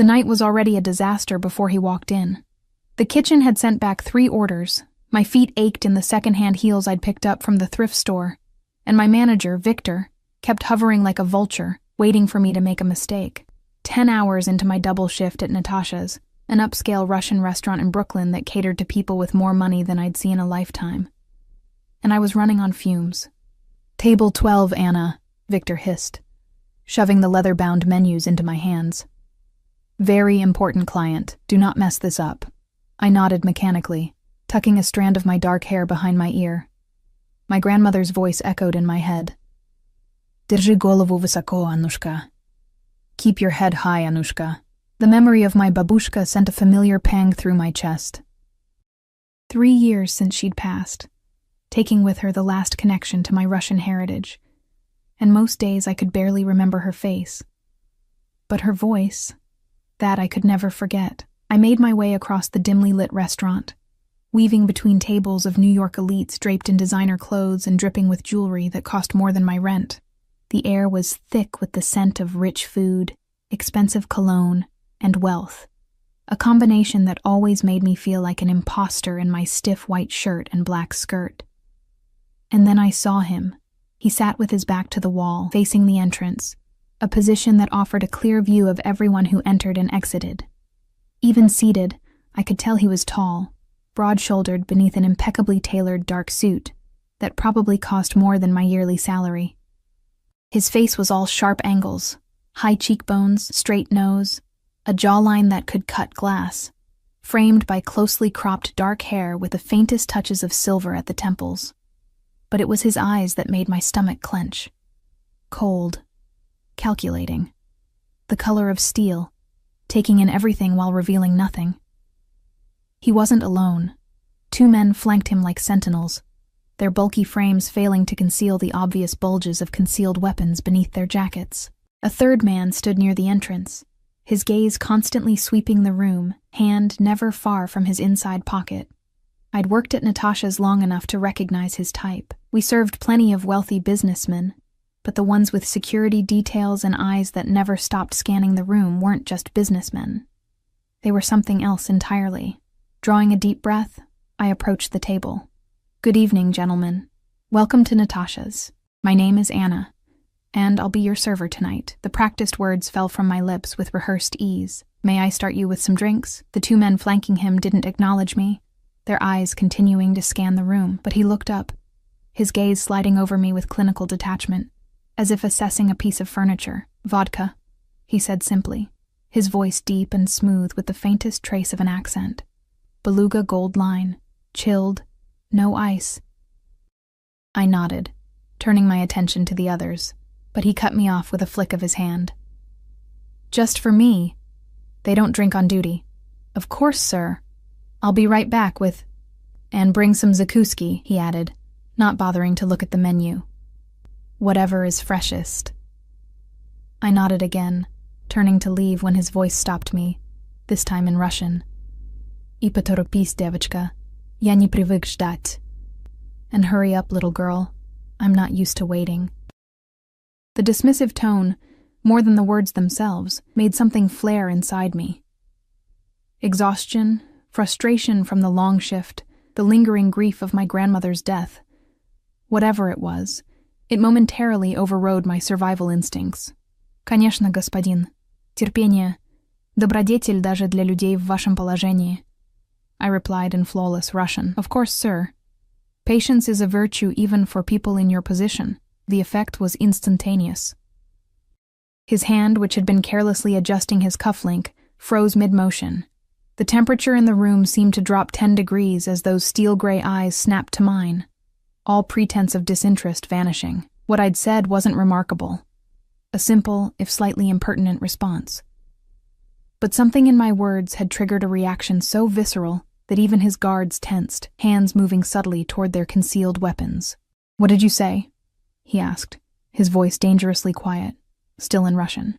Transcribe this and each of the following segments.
The night was already a disaster before he walked in. The kitchen had sent back 3 orders. My feet ached in the second-hand heels I'd picked up from the thrift store, and my manager, Victor, kept hovering like a vulture, waiting for me to make a mistake. 10 hours into my double shift at Natasha's, an upscale Russian restaurant in Brooklyn that catered to people with more money than I'd seen in a lifetime. And I was running on fumes. "Table 12, Anna," Victor hissed, shoving the leather-bound menus into my hands. "Very important client. Do not mess this up." I nodded mechanically, tucking a strand of my dark hair behind my ear. My grandmother's voice echoed in my head. "Держи голову высоко, Anushka. Keep your head high, Anushka." The memory of my babushka sent a familiar pang through my chest. 3 years since she'd passed, taking with her the last connection to my Russian heritage, and most days I could barely remember her face. But her voice, that I could never forget. I made my way across the dimly lit restaurant, weaving between tables of New York elites draped in designer clothes and dripping with jewelry that cost more than my rent. The air was thick with the scent of rich food, expensive cologne, and wealth, a combination that always made me feel like an imposter in my stiff white shirt and black skirt. And then I saw him. He sat with his back to the wall, facing the entrance, a position that offered a clear view of everyone who entered and exited. Even seated, I could tell he was tall, broad-shouldered beneath an impeccably tailored dark suit that probably cost more than my yearly salary. His face was all sharp angles, high cheekbones, straight nose, a jawline that could cut glass, framed by closely cropped dark hair with the faintest touches of silver at the temples. But it was his eyes that made my stomach clench. Cold, calculating, the color of steel, taking in everything while revealing nothing. He wasn't alone. 2 men flanked him like sentinels, their bulky frames failing to conceal the obvious bulges of concealed weapons beneath their jackets. A 3rd man stood near the entrance, his gaze constantly sweeping the room, hand never far from his inside pocket. I'd worked at Natasha's long enough to recognize his type. We served plenty of wealthy businessmen, but the ones with security details and eyes that never stopped scanning the room weren't just businessmen. They were something else entirely. Drawing a deep breath, I approached the table. "Good evening, gentlemen. Welcome to Natasha's. My name is Anna, and I'll be your server tonight." The practiced words fell from my lips with rehearsed ease. "May I start you with some drinks?" The 2 men flanking him didn't acknowledge me, their eyes continuing to scan the room, but he looked up, his gaze sliding over me with clinical detachment, as if assessing a piece of furniture. "Vodka," he said simply, his voice deep and smooth with the faintest trace of an accent. "Beluga Gold Line, chilled, no ice." I nodded, turning my attention to the others, but he cut me off with a flick of his hand. "Just for me. They don't drink on duty." "Of course, sir. I'll be right back with—" "And bring some zakuski," he added, not bothering to look at the menu. "Whatever is freshest." I nodded again, turning to leave when his voice stopped me, this time in Russian. "И поторопись, девочка. Я не привык ждать." And hurry up, little girl. I'm not used to waiting. The dismissive tone, more than the words themselves, made something flare inside me. Exhaustion, frustration from the long shift, the lingering grief of my grandmother's death. Whatever it was, it momentarily overrode my survival instincts. «Конечно, господин. Терпение. Добродетель даже для людей в вашем положении», I replied in flawless Russian. "Of course, sir. Patience is a virtue even for people in your position." The effect was instantaneous. His hand, which had been carelessly adjusting his cufflink, froze mid-motion. The temperature in the room seemed to drop 10 degrees as those steel-gray eyes snapped to mine, all pretense of disinterest vanishing. What I'd said wasn't remarkable. A simple, if slightly impertinent response. But something in my words had triggered a reaction so visceral that even his guards tensed, hands moving subtly toward their concealed weapons. "What did you say?" he asked, his voice dangerously quiet, still in Russian.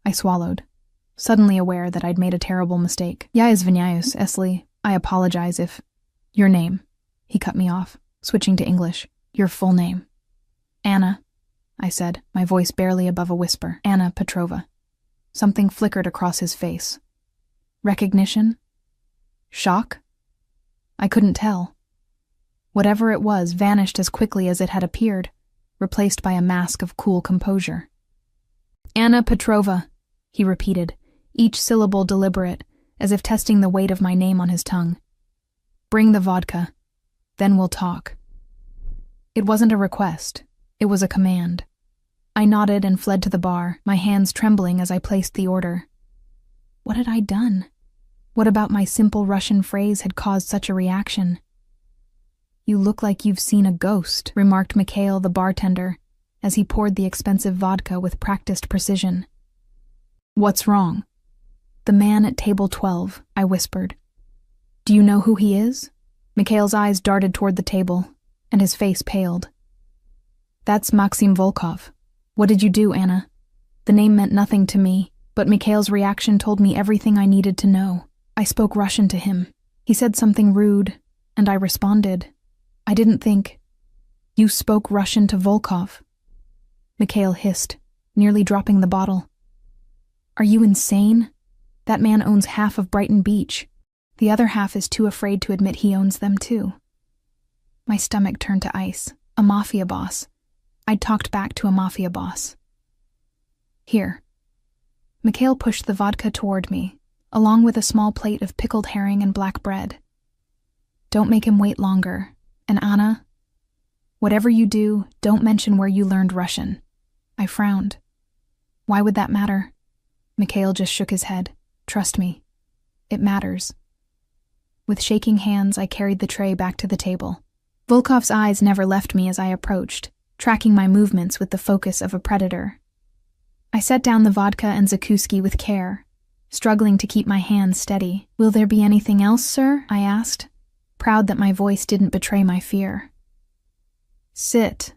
I swallowed, suddenly aware that I'd made a terrible mistake. "Я извиняюсь, Esli. I apologize if—" "Your name," he cut me off, switching to English. "Your full name." "Anna," I said, my voice barely above a whisper. "Anna Petrova." Something flickered across his face. Recognition? Shock? I couldn't tell. Whatever it was vanished as quickly as it had appeared, replaced by a mask of cool composure. Anna Petrova, he repeated, each syllable deliberate, as if testing the weight of my name on his tongue. Bring the vodka. Then we'll talk. It wasn't a request. It was a command. I nodded and fled to the bar, my hands trembling as I placed the order. What had I done? What about my simple Russian phrase had caused such a reaction? You look like you've seen a ghost, remarked Mikhail, the bartender, as he poured the expensive vodka with practiced precision. What's wrong? The man at table 12, I whispered. Do you know who he is? Mikhail's eyes darted toward the table, and his face paled. That's Maxim Volkov. What did you do, Anna? The name meant nothing to me, but Mikhail's reaction told me everything I needed to know. I spoke Russian to him. He said something rude, and I responded. I didn't think. You spoke Russian to Volkov? Mikhail hissed, nearly dropping the bottle. Are you insane? That man owns half of Brighton Beach. The other half is too afraid to admit he owns them too. My stomach turned to ice. A mafia boss. I'd talked back to a mafia boss. Here. Mikhail pushed the vodka toward me, along with a small plate of pickled herring and black bread. Don't make him wait longer. And Anna, whatever you do, don't mention where you learned Russian. I frowned. Why would that matter? Mikhail just shook his head. Trust me. It matters. With shaking hands, I carried the tray back to the table. Volkov's eyes never left me as I approached, tracking my movements with the focus of a predator. I set down the vodka and Zakuski with care, struggling to keep my hands steady. Will there be anything else, sir? I asked, proud that my voice didn't betray my fear. Sit,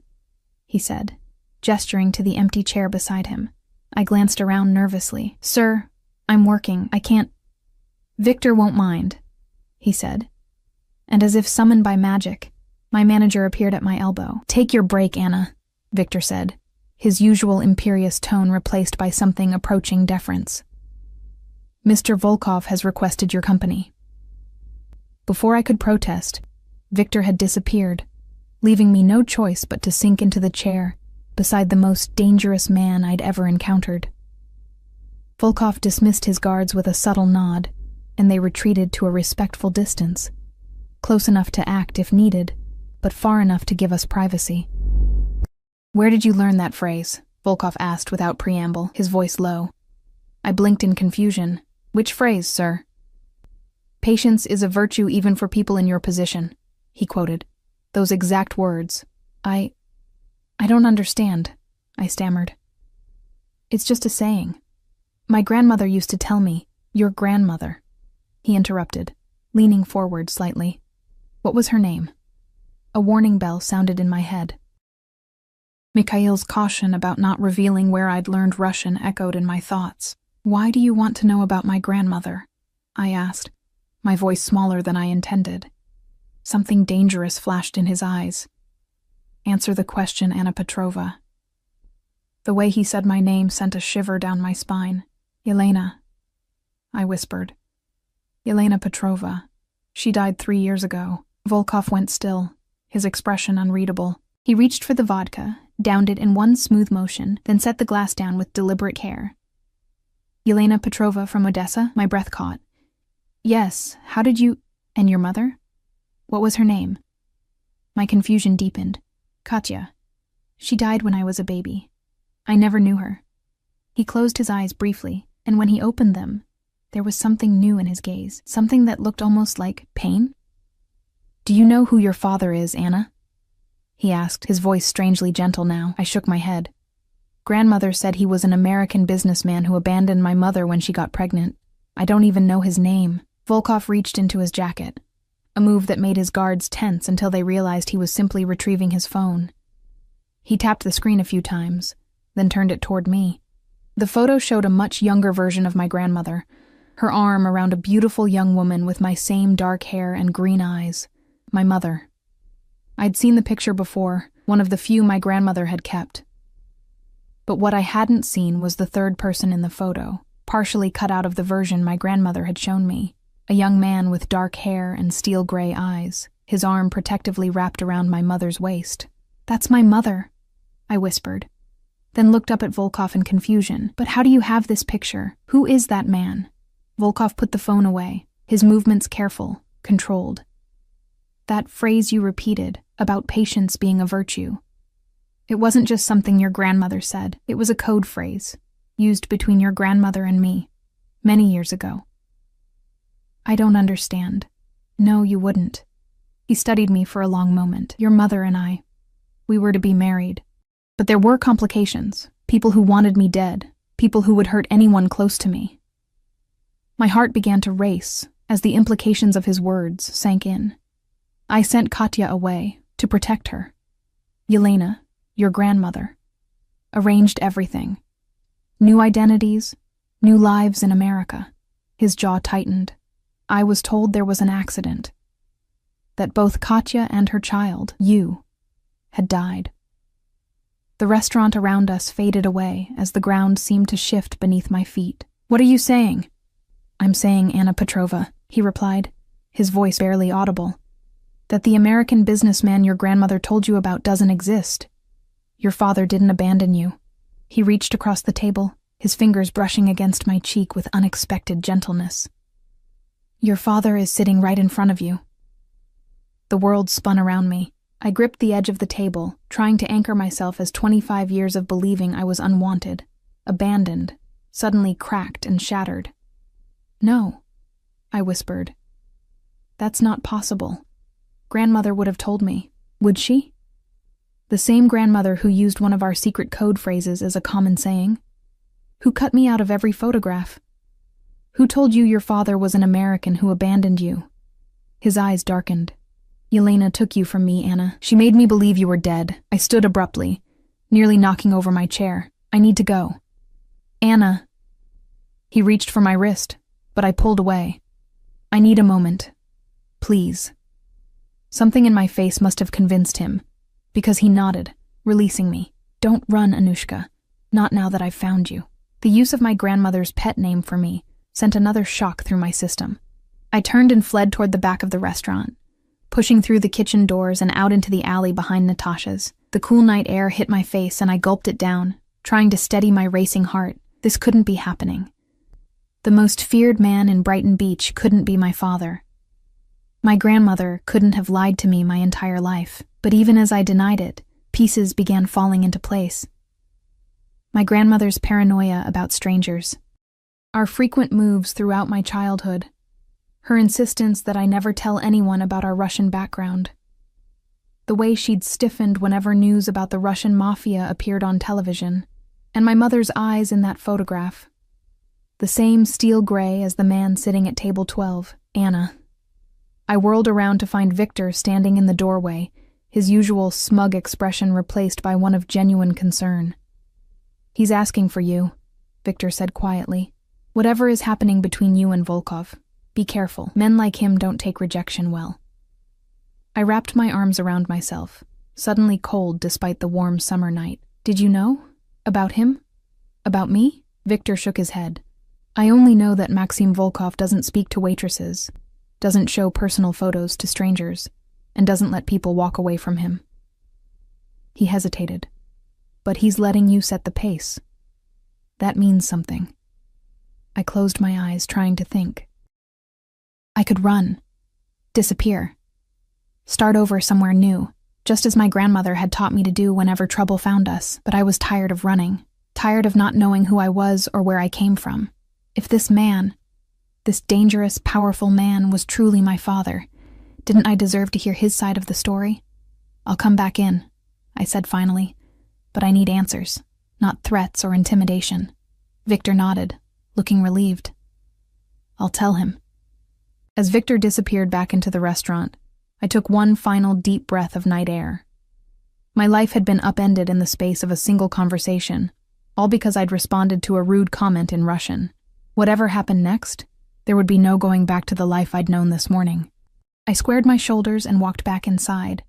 he said, gesturing to the empty chair beside him. I glanced around nervously. Sir, I'm working. I can't. Victor won't mind, he said. And as if summoned by magic, my manager appeared at my elbow. Take your break, Anna, Victor said, his usual imperious tone replaced by something approaching deference. Mr. Volkov has requested your company. Before I could protest, Victor had disappeared, leaving me no choice but to sink into the chair beside the most dangerous man I'd ever encountered. Volkov dismissed his guards with a subtle nod, and they retreated to a respectful distance, close enough to act if needed, but far enough to give us privacy. Where did you learn that phrase? Volkov asked without preamble, his voice low. I blinked in confusion. Which phrase, sir? Patience is a virtue even for people in your position, he quoted. Those exact words. I don't understand, I stammered. It's just a saying. My grandmother used to tell me, your grandmother. He interrupted, leaning forward slightly. What was her name? A warning bell sounded in my head. Mikhail's caution about not revealing where I'd learned Russian echoed in my thoughts. Why do you want to know about my grandmother? I asked, my voice smaller than I intended. Something dangerous flashed in his eyes. Answer the question, Anna Petrova. The way he said my name sent a shiver down my spine. Yelena, I whispered. Yelena Petrova. She died 3 years ago. Volkov went still, his expression unreadable. He reached for the vodka, downed it in one smooth motion, then set the glass down with deliberate care. Yelena Petrova from Odessa? My breath caught. Yes, how did you... And your mother? What was her name? My confusion deepened. Katya. She died when I was a baby. I never knew her. He closed his eyes briefly, and when he opened them, there was something new in his gaze, something that looked almost like pain. Do you know who your father is, Anna? He asked, his voice strangely gentle now. I shook my head. Grandmother said he was an American businessman who abandoned my mother when she got pregnant. I don't even know his name. Volkov reached into his jacket, a move that made his guards tense until they realized he was simply retrieving his phone. He tapped the screen a few times, then turned it toward me. The photo showed a much younger version of my grandmother, her arm around a beautiful young woman with my same dark hair and green eyes, my mother. I'd seen the picture before, one of the few my grandmother had kept. But what I hadn't seen was the third person in the photo, partially cut out of the version my grandmother had shown me. A young man with dark hair and steel-gray eyes, his arm protectively wrapped around my mother's waist. "That's my mother," I whispered, then looked up at Volkov in confusion. "But how do you have this picture? Who is that man?" Volkov put the phone away, his movements careful, controlled. "That phrase you repeated, about patience being a virtue. It wasn't just something your grandmother said. It was a code phrase, used between your grandmother and me, many years ago." "I don't understand." "No, you wouldn't." He studied me for a long moment. "Your mother and I, we were to be married. But there were complications, people who wanted me dead, people who would hurt anyone close to me." My heart began to race as the implications of his words sank in. "I sent Katya away to protect her. Yelena, your grandmother, arranged everything. New identities, new lives in America." His jaw tightened. "I was told there was an accident, that both Katya and her child, you, had died." The restaurant around us faded away as the ground seemed to shift beneath my feet. "What are you saying?" "I'm saying, Anna Petrova," he replied, his voice barely audible, "that the American businessman your grandmother told you about doesn't exist. Your father didn't abandon you." He reached across the table, his fingers brushing against my cheek with unexpected gentleness. "Your father is sitting right in front of you." The world spun around me. I gripped the edge of the table, trying to anchor myself as 25 years of believing I was unwanted, abandoned, suddenly cracked and shattered. "No," I whispered. "That's not possible. Grandmother would have told me. Would she? The same grandmother who used one of our secret code phrases as a common saying? Who cut me out of every photograph? Who told you your father was an American who abandoned you?" His eyes darkened. "Yelena took you from me, Anna. She made me believe you were dead." I stood abruptly, nearly knocking over my chair. "I need to go." "Anna." He reached for my wrist, but I pulled away. "I need a moment. Please." Something in my face must have convinced him, because he nodded, releasing me. "Don't run, Anushka. Not now that I've found you." The use of my grandmother's pet name for me sent another shock through my system. I turned and fled toward the back of the restaurant, pushing through the kitchen doors and out into the alley behind Natasha's. The cool night air hit my face and I gulped it down, trying to steady my racing heart. This couldn't be happening. The most feared man in Brighton Beach couldn't be my father. My grandmother couldn't have lied to me my entire life, but even as I denied it, pieces began falling into place. My grandmother's paranoia about strangers, our frequent moves throughout my childhood, her insistence that I never tell anyone about our Russian background, the way she'd stiffened whenever news about the Russian Mafia appeared on television, and my mother's eyes in that photograph. The same steel gray as the man sitting at table 12, Anna. I whirled around to find Victor standing in the doorway, his usual smug expression replaced by one of genuine concern. "He's asking for you," Victor said quietly. "Whatever is happening between you and Volkov, be careful. Men like him don't take rejection well." I wrapped my arms around myself, suddenly cold despite the warm summer night. "Did you know? About him? About me?" Victor shook his head. "I only know that Maxim Volkov doesn't speak to waitresses, doesn't show personal photos to strangers, and doesn't let people walk away from him." He hesitated. "But he's letting you set the pace. That means something." I closed my eyes, trying to think. I could run, disappear, start over somewhere new, just as my grandmother had taught me to do whenever trouble found us, but I was tired of running, tired of not knowing who I was or where I came from. If this man, this dangerous, powerful man, was truly my father, didn't I deserve to hear his side of the story? "I'll come back in," I said finally, "but I need answers, not threats or intimidation." Victor nodded, looking relieved. "I'll tell him." As Victor disappeared back into the restaurant, I took one final deep breath of night air. My life had been upended in the space of a single conversation, all because I'd responded to a rude comment in Russian. Whatever happened next, there would be no going back to the life I'd known this morning. I squared my shoulders and walked back inside,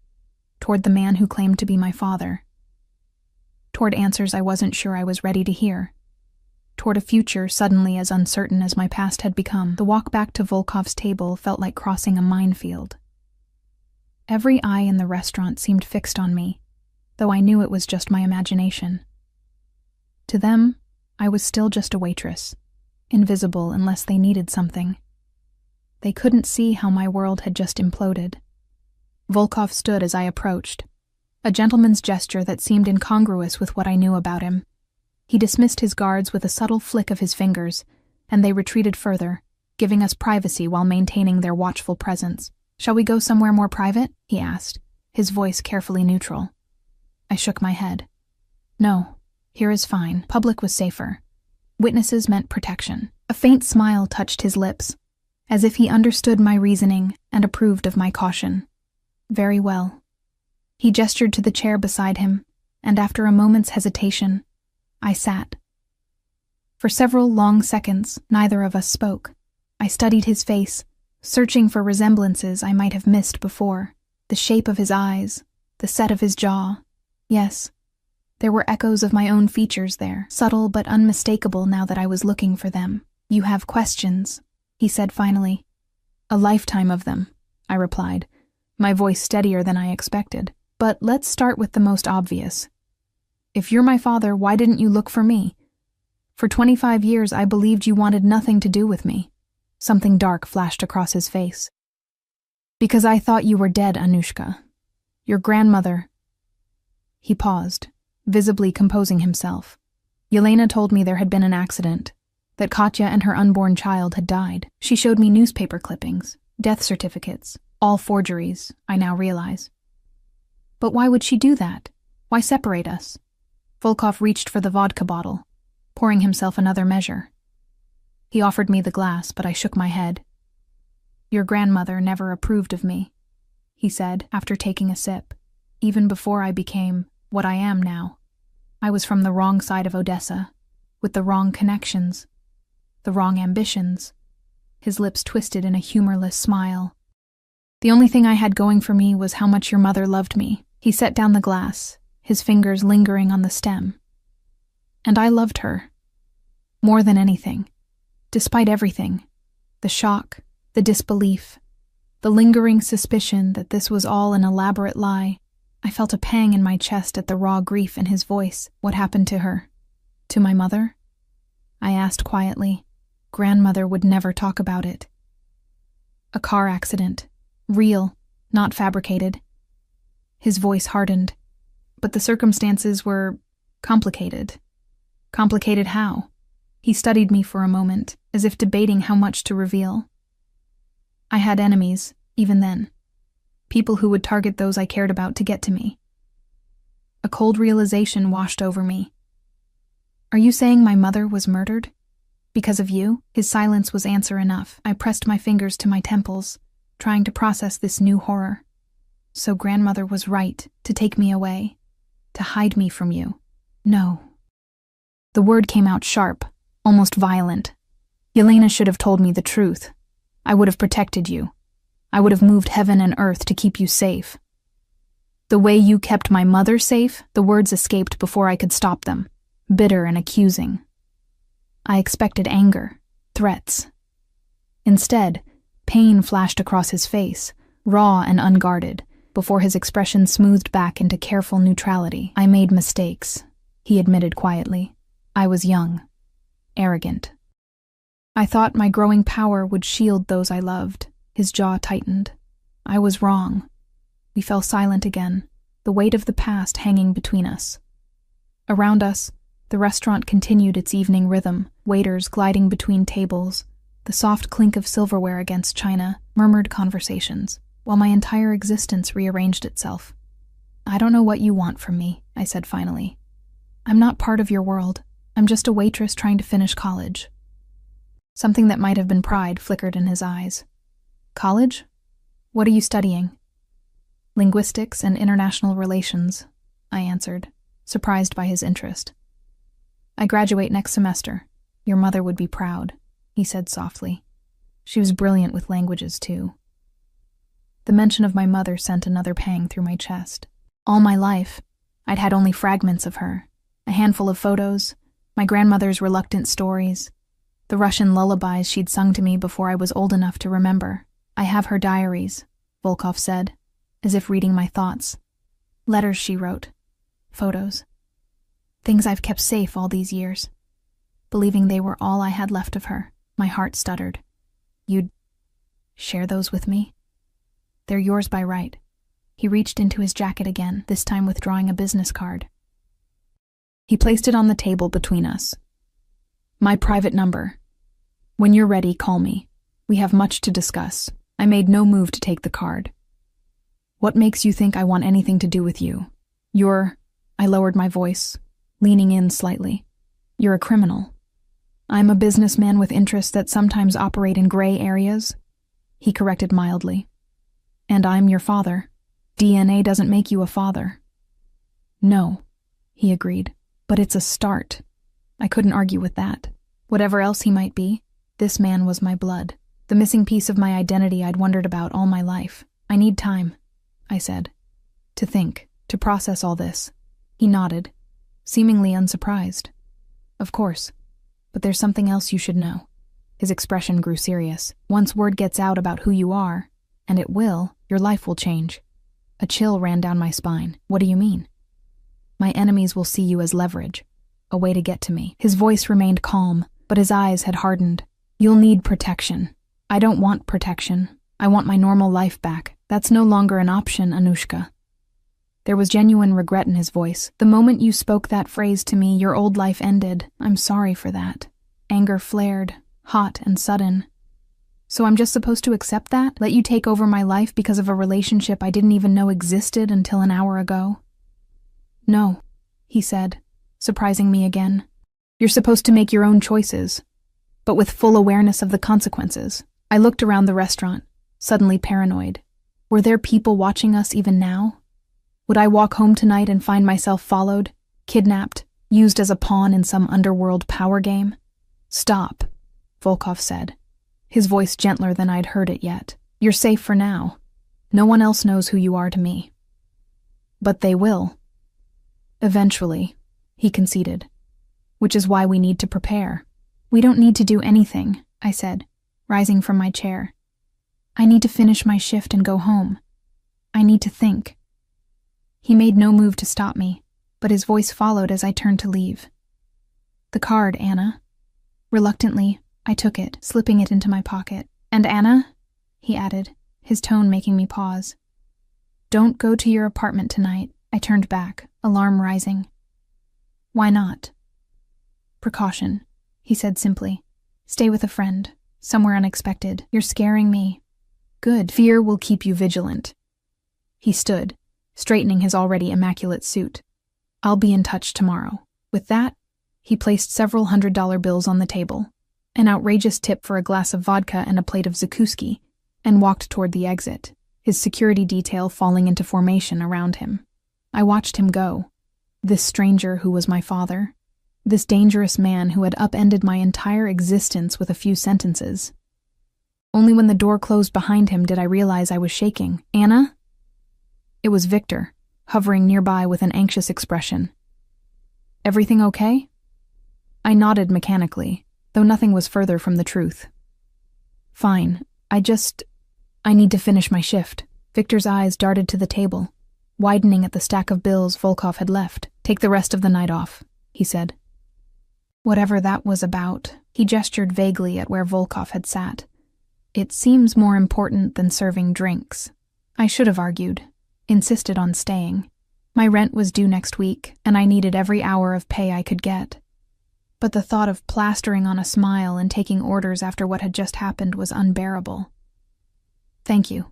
toward the man who claimed to be my father, toward answers I wasn't sure I was ready to hear. toward a future suddenly as uncertain as my past had become. The walk back to Volkov's table felt like crossing a minefield. Every eye in the restaurant seemed fixed on me, though I knew it was just my imagination. To them, I was still just a waitress, invisible unless they needed something. They couldn't see how my world had just imploded. Volkov stood as I approached, a gentleman's gesture that seemed incongruous with what I knew about him. He dismissed his guards with a subtle flick of his fingers, and they retreated further, giving us privacy while maintaining their watchful presence. "Shall we go somewhere more private?" he asked, his voice carefully neutral. I shook my head. "No, here is fine. Public was safer. Witnesses meant protection." A faint smile touched his lips, as if he understood my reasoning and approved of my caution. "Very well." He gestured to the chair beside him, and after a moment's hesitation, I sat. For several long seconds, neither of us spoke. I studied his face, searching for resemblances I might have missed before. The shape of his eyes, the set of his jaw. Yes, there were echoes of my own features there, subtle but unmistakable now that I was looking for them. "You have questions," he said finally. "A lifetime of them," I replied, my voice steadier than I expected. "But let's start with the most obvious. If you're my father, why didn't you look for me? For 25 years, I believed you wanted nothing to do with me." Something dark flashed across his face. "Because I thought you were dead, Anushka. Your grandmother—" He paused, visibly composing himself. "Yelena told me there had been an accident, that Katya and her unborn child had died. She showed me newspaper clippings, death certificates, all forgeries, I now realize." "But why would she do that? Why separate us?" Volkov reached for the vodka bottle, pouring himself another measure. He offered me the glass, but I shook my head. "Your grandmother never approved of me," he said after taking a sip. "Even before I became what I am now. I was from the wrong side of Odessa, with the wrong connections, the wrong ambitions." His lips twisted in a humorless smile. "The only thing I had going for me was how much your mother loved me." He set down the glass, his fingers lingering on the stem. "And I loved her. More than anything. Despite everything. The shock, the disbelief, the lingering suspicion that this was all an elaborate lie. I felt a pang in my chest at the raw grief in his voice. "What happened to her? To my mother?" I asked quietly. "Grandmother would never talk about it." "A car accident. Real, not fabricated." His voice hardened. "But the circumstances were complicated." "Complicated how?" He studied me for a moment, as if debating how much to reveal. "I had enemies, even then. People who would target those I cared about to get to me." A cold realization washed over me. "Are you saying my mother was murdered? Because of you?" His silence was answer enough. I pressed my fingers to my temples, trying to process this new horror. "So grandmother was right to take me away, to hide me from you." "No." The word came out sharp, almost violent. "Yelena should have told me the truth. I would have protected you. I would have moved heaven and earth to keep you safe." "The way you kept my mother safe?" The words escaped before I could stop them, bitter and accusing. I expected anger, threats. Instead, pain flashed across his face, raw and unguarded, before his expression smoothed back into careful neutrality. "I made mistakes," he admitted quietly. "I was young, arrogant. I thought my growing power would shield those I loved." His jaw tightened. "I was wrong." We fell silent again, the weight of the past hanging between us. Around us, the restaurant continued its evening rhythm, waiters gliding between tables, the soft clink of silverware against china, murmured conversations, while my entire existence rearranged itself. "I don't know what you want from me," I said finally. "I'm not part of your world. I'm just a waitress trying to finish college." Something that might have been pride flickered in his eyes. "College? What are you studying?" "Linguistics and international relations," I answered, surprised by his interest. "I graduate next semester. Your mother would be proud," he said softly. "She was brilliant with languages, too." The mention of my mother sent another pang through my chest. All my life, I'd had only fragments of her, a handful of photos, My grandmother's reluctant stories, the Russian lullabies she'd sung to me before I was old enough to remember. I have her diaries, Volkov said, as if reading my thoughts. Letters she wrote. Photos. Things I've kept safe all these years. Believing they were all I had left of her, my heart stuttered. You'd share those with me? They're yours by right. He reached into his jacket again, this time withdrawing a business card. He placed it on the table between us. My private number. When you're ready, call me. We have much to discuss. I made no move to take the card. What makes you think I want anything to do with you? I lowered my voice, leaning in slightly. You're a criminal. I'm a businessman with interests that sometimes operate in gray areas. He corrected mildly. And I'm your father. DNA doesn't make you a father. No, he agreed, but it's a start. I couldn't argue with that. Whatever else he might be, this man was my blood, the missing piece of my identity I'd wondered about all my life. I need time, I said, to think, to process all this. He nodded, seemingly unsurprised. Of course, but there's something else you should know. His expression grew serious. Once word gets out about who you are, and it will, your life will change. A chill ran down my spine. What do you mean? My enemies will see you as leverage, a way to get to me. His voice remained calm, but his eyes had hardened. You'll need protection. I don't want protection. I want my normal life back. That's no longer an option, Anushka. There was genuine regret in his voice. The moment you spoke that phrase to me, your old life ended. I'm sorry for that. Anger flared, hot and sudden. So I'm just supposed to accept that? Let you take over my life because of a relationship I didn't even know existed until an hour ago? No, he said, surprising me again. You're supposed to make your own choices, but with full awareness of the consequences. I looked around the restaurant, suddenly paranoid. Were there people watching us even now? Would I walk home tonight and find myself followed, kidnapped, used as a pawn in some underworld power game? Stop, Volkov said, his voice gentler than I'd heard it yet. You're safe for now. No one else knows who you are to me. But they will. Eventually, he conceded. Which is why we need to prepare. We don't need to do anything, I said, rising from my chair. I need to finish my shift and go home. I need to think. He made no move to stop me, but his voice followed as I turned to leave. The card, Anna. Reluctantly, I took it, slipping it into my pocket. And Anna, he added, his tone making me pause. Don't go to your apartment tonight. I turned back, alarm rising. Why not? Precaution, he said simply. Stay with a friend, somewhere unexpected. You're scaring me. Good. Fear will keep you vigilant. He stood, straightening his already immaculate suit. I'll be in touch tomorrow. With that, he placed several $100 bills on the table, an outrageous tip for a glass of vodka and a plate of zakuski, and walked toward the exit, his security detail falling into formation around him. I watched him go. This stranger who was my father. This dangerous man who had upended my entire existence with a few sentences. Only when the door closed behind him did I realize I was shaking. Anna? It was Victor, hovering nearby with an anxious expression. Everything okay? I nodded mechanically, though nothing was further from the truth. Fine, I need to finish my shift. Victor's eyes darted to the table, widening at the stack of bills Volkov had left. Take the rest of the night off, he said. Whatever that was about, he gestured vaguely at where Volkov had sat. It seems more important than serving drinks. I should have argued, insisted on staying. My rent was due next week, and I needed every hour of pay I could get. But the thought of plastering on a smile and taking orders after what had just happened was unbearable. Thank you,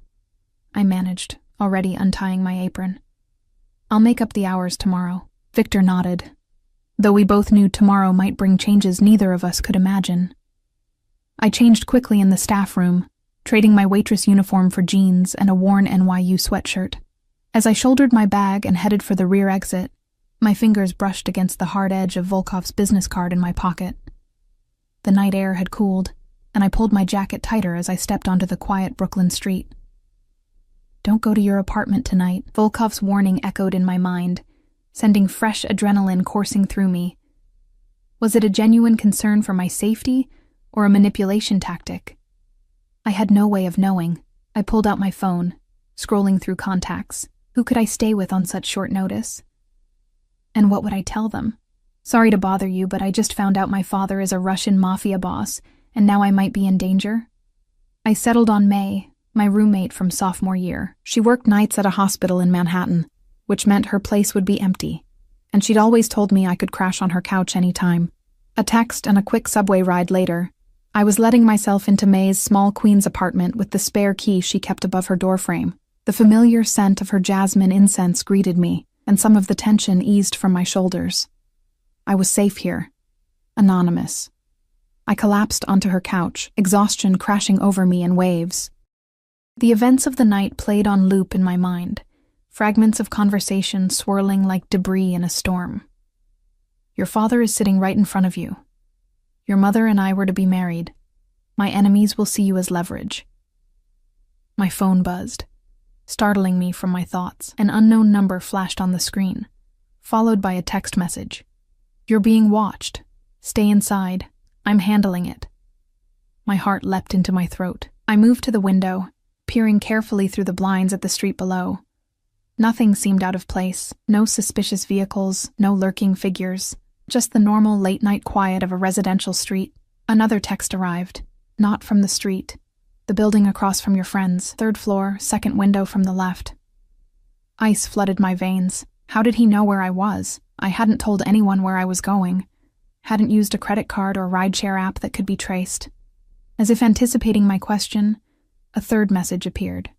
I managed, already untying my apron. I'll make up the hours tomorrow. Victor nodded, though we both knew tomorrow might bring changes neither of us could imagine. I changed quickly in the staff room, trading my waitress uniform for jeans and a worn NYU sweatshirt. As I shouldered my bag and headed for the rear exit, my fingers brushed against the hard edge of Volkov's business card in my pocket. The night air had cooled, and I pulled my jacket tighter as I stepped onto the quiet Brooklyn street. Don't go to your apartment tonight, Volkov's warning echoed in my mind, sending fresh adrenaline coursing through me. Was it a genuine concern for my safety or a manipulation tactic? I had no way of knowing. I pulled out my phone, scrolling through contacts. Who could I stay with on such short notice? And what would I tell them? Sorry to bother you, but I just found out my father is a Russian Mafia boss, and now I might be in danger. I settled on May, my roommate from sophomore year. She worked nights at a hospital in Manhattan, which meant her place would be empty, and she'd always told me I could crash on her couch anytime. A text and a quick subway ride later, I was letting myself into May's small Queens apartment with the spare key she kept above her doorframe. The familiar scent of her jasmine incense greeted me, and some of the tension eased from my shoulders. I was safe here. Anonymous. I collapsed onto her couch, exhaustion crashing over me in waves. The events of the night played on loop in my mind, fragments of conversation swirling like debris in a storm. Your father is sitting right in front of you. Your mother and I were to be married. My enemies will see you as leverage. My phone buzzed, startling me from my thoughts. An unknown number flashed on the screen, followed by a text message. You're being watched. Stay inside. I'm handling it. My heart leapt into my throat. I moved to the window, peering carefully through the blinds at the street below. Nothing seemed out of place. No suspicious vehicles, no lurking figures. Just the normal late-night quiet of a residential street. Another text arrived. Not from the street. The building across from your friends. 3rd floor, 2nd window from the left. Ice flooded my veins. How did he know where I was? I hadn't told anyone where I was going. Hadn't used a credit card or rideshare app that could be traced. As if anticipating my question, a 3rd message appeared.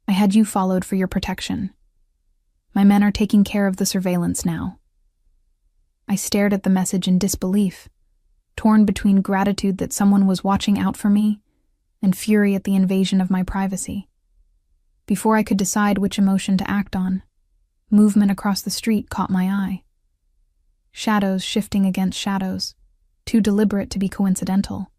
I had you followed for your protection. My men are taking care of the surveillance now. I stared at the message in disbelief, torn between gratitude that someone was watching out for me and fury at the invasion of my privacy. Before I could decide which emotion to act on, movement across the street caught my eye. Shadows shifting against shadows, too deliberate to be coincidental.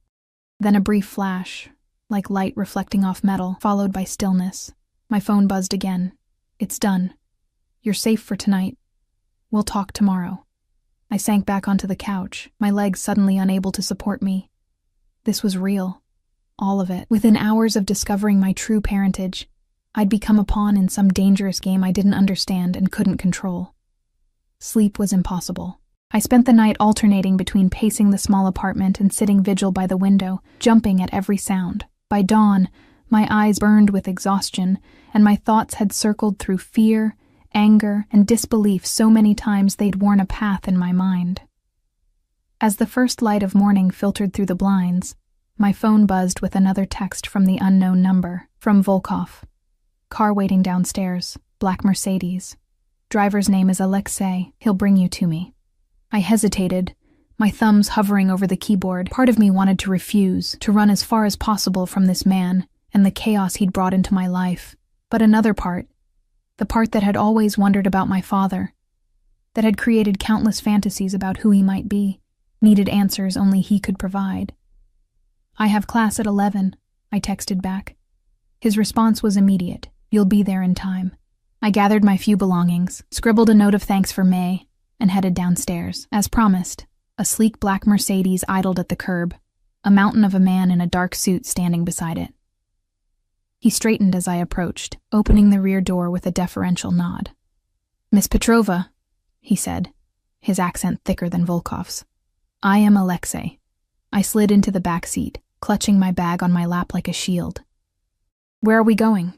Then a brief flash, like light reflecting off metal, followed by stillness. My phone buzzed again. It's done. You're safe for tonight. We'll talk tomorrow. I sank back onto the couch, my legs suddenly unable to support me. This was real. All of it. Within hours of discovering my true parentage, I'd become a pawn in some dangerous game I didn't understand and couldn't control. Sleep was impossible. I spent the night alternating between pacing the small apartment and sitting vigil by the window, jumping at every sound. By dawn, my eyes burned with exhaustion, and my thoughts had circled through fear, anger, and disbelief so many times they'd worn a path in my mind. As the first light of morning filtered through the blinds, my phone buzzed with another text from the unknown number, from Volkov. Car waiting downstairs, black Mercedes. Driver's name is Alexei. He'll bring you to me. I hesitated, my thumbs hovering over the keyboard. Part of me wanted to refuse, to run as far as possible from this man and the chaos he'd brought into my life. But another part, the part that had always wondered about my father, that had created countless fantasies about who he might be, needed answers only he could provide. I have class at 11, I texted back. His response was immediate. You'll be there in time. I gathered my few belongings, scribbled a note of thanks for May, and headed downstairs. As promised, a sleek black Mercedes idled at the curb, a mountain of a man in a dark suit standing beside it. He straightened as I approached, opening the rear door with a deferential nod. Miss Petrova, he said, his accent thicker than Volkov's. I am Alexei. I slid into the back seat, clutching my bag on my lap like a shield. Where are we going?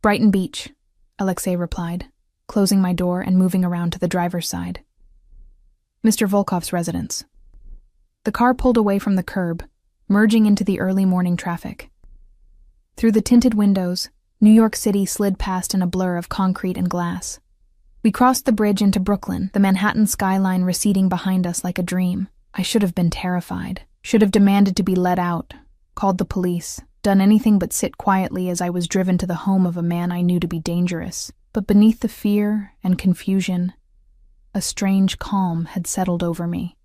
Brighton Beach, Alexei replied, closing my door and moving around to the driver's side. Mr. Volkov's residence. The car pulled away from the curb, merging into the early morning traffic. Through the tinted windows, New York City slid past in a blur of concrete and glass. We crossed the bridge into Brooklyn, the Manhattan skyline receding behind us like a dream. I should have been terrified, should have demanded to be let out, called the police, done anything but sit quietly as I was driven to the home of a man I knew to be dangerous. But beneath the fear and confusion, a strange calm had settled over me.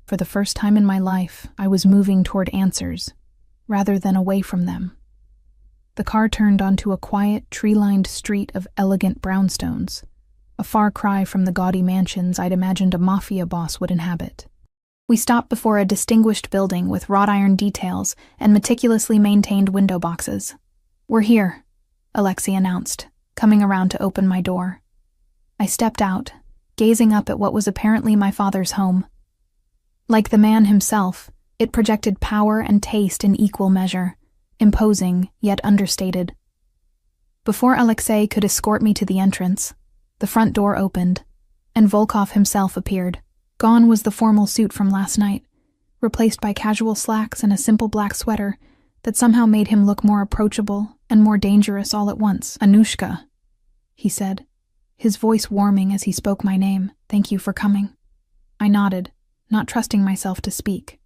For the first time in my life, I was moving toward answers, rather than away from them. The car turned onto a quiet, tree-lined street of elegant brownstones, a far cry from the gaudy mansions I'd imagined a mafia boss would inhabit. We stopped before a distinguished building with wrought iron details and meticulously maintained window boxes. "We're here," Alexei announced, coming around to open my door. I stepped out, gazing up at what was apparently my father's home. Like the man himself, it projected power and taste in equal measure, imposing yet understated. Before Alexei could escort me to the entrance, the front door opened, and Volkov himself appeared. Gone was the formal suit from last night, replaced by casual slacks and a simple black sweater that somehow made him look more approachable and more dangerous all at once. "Anushka," he said, his voice warming as he spoke my name. "Thank you for coming." I nodded, not trusting myself to speak.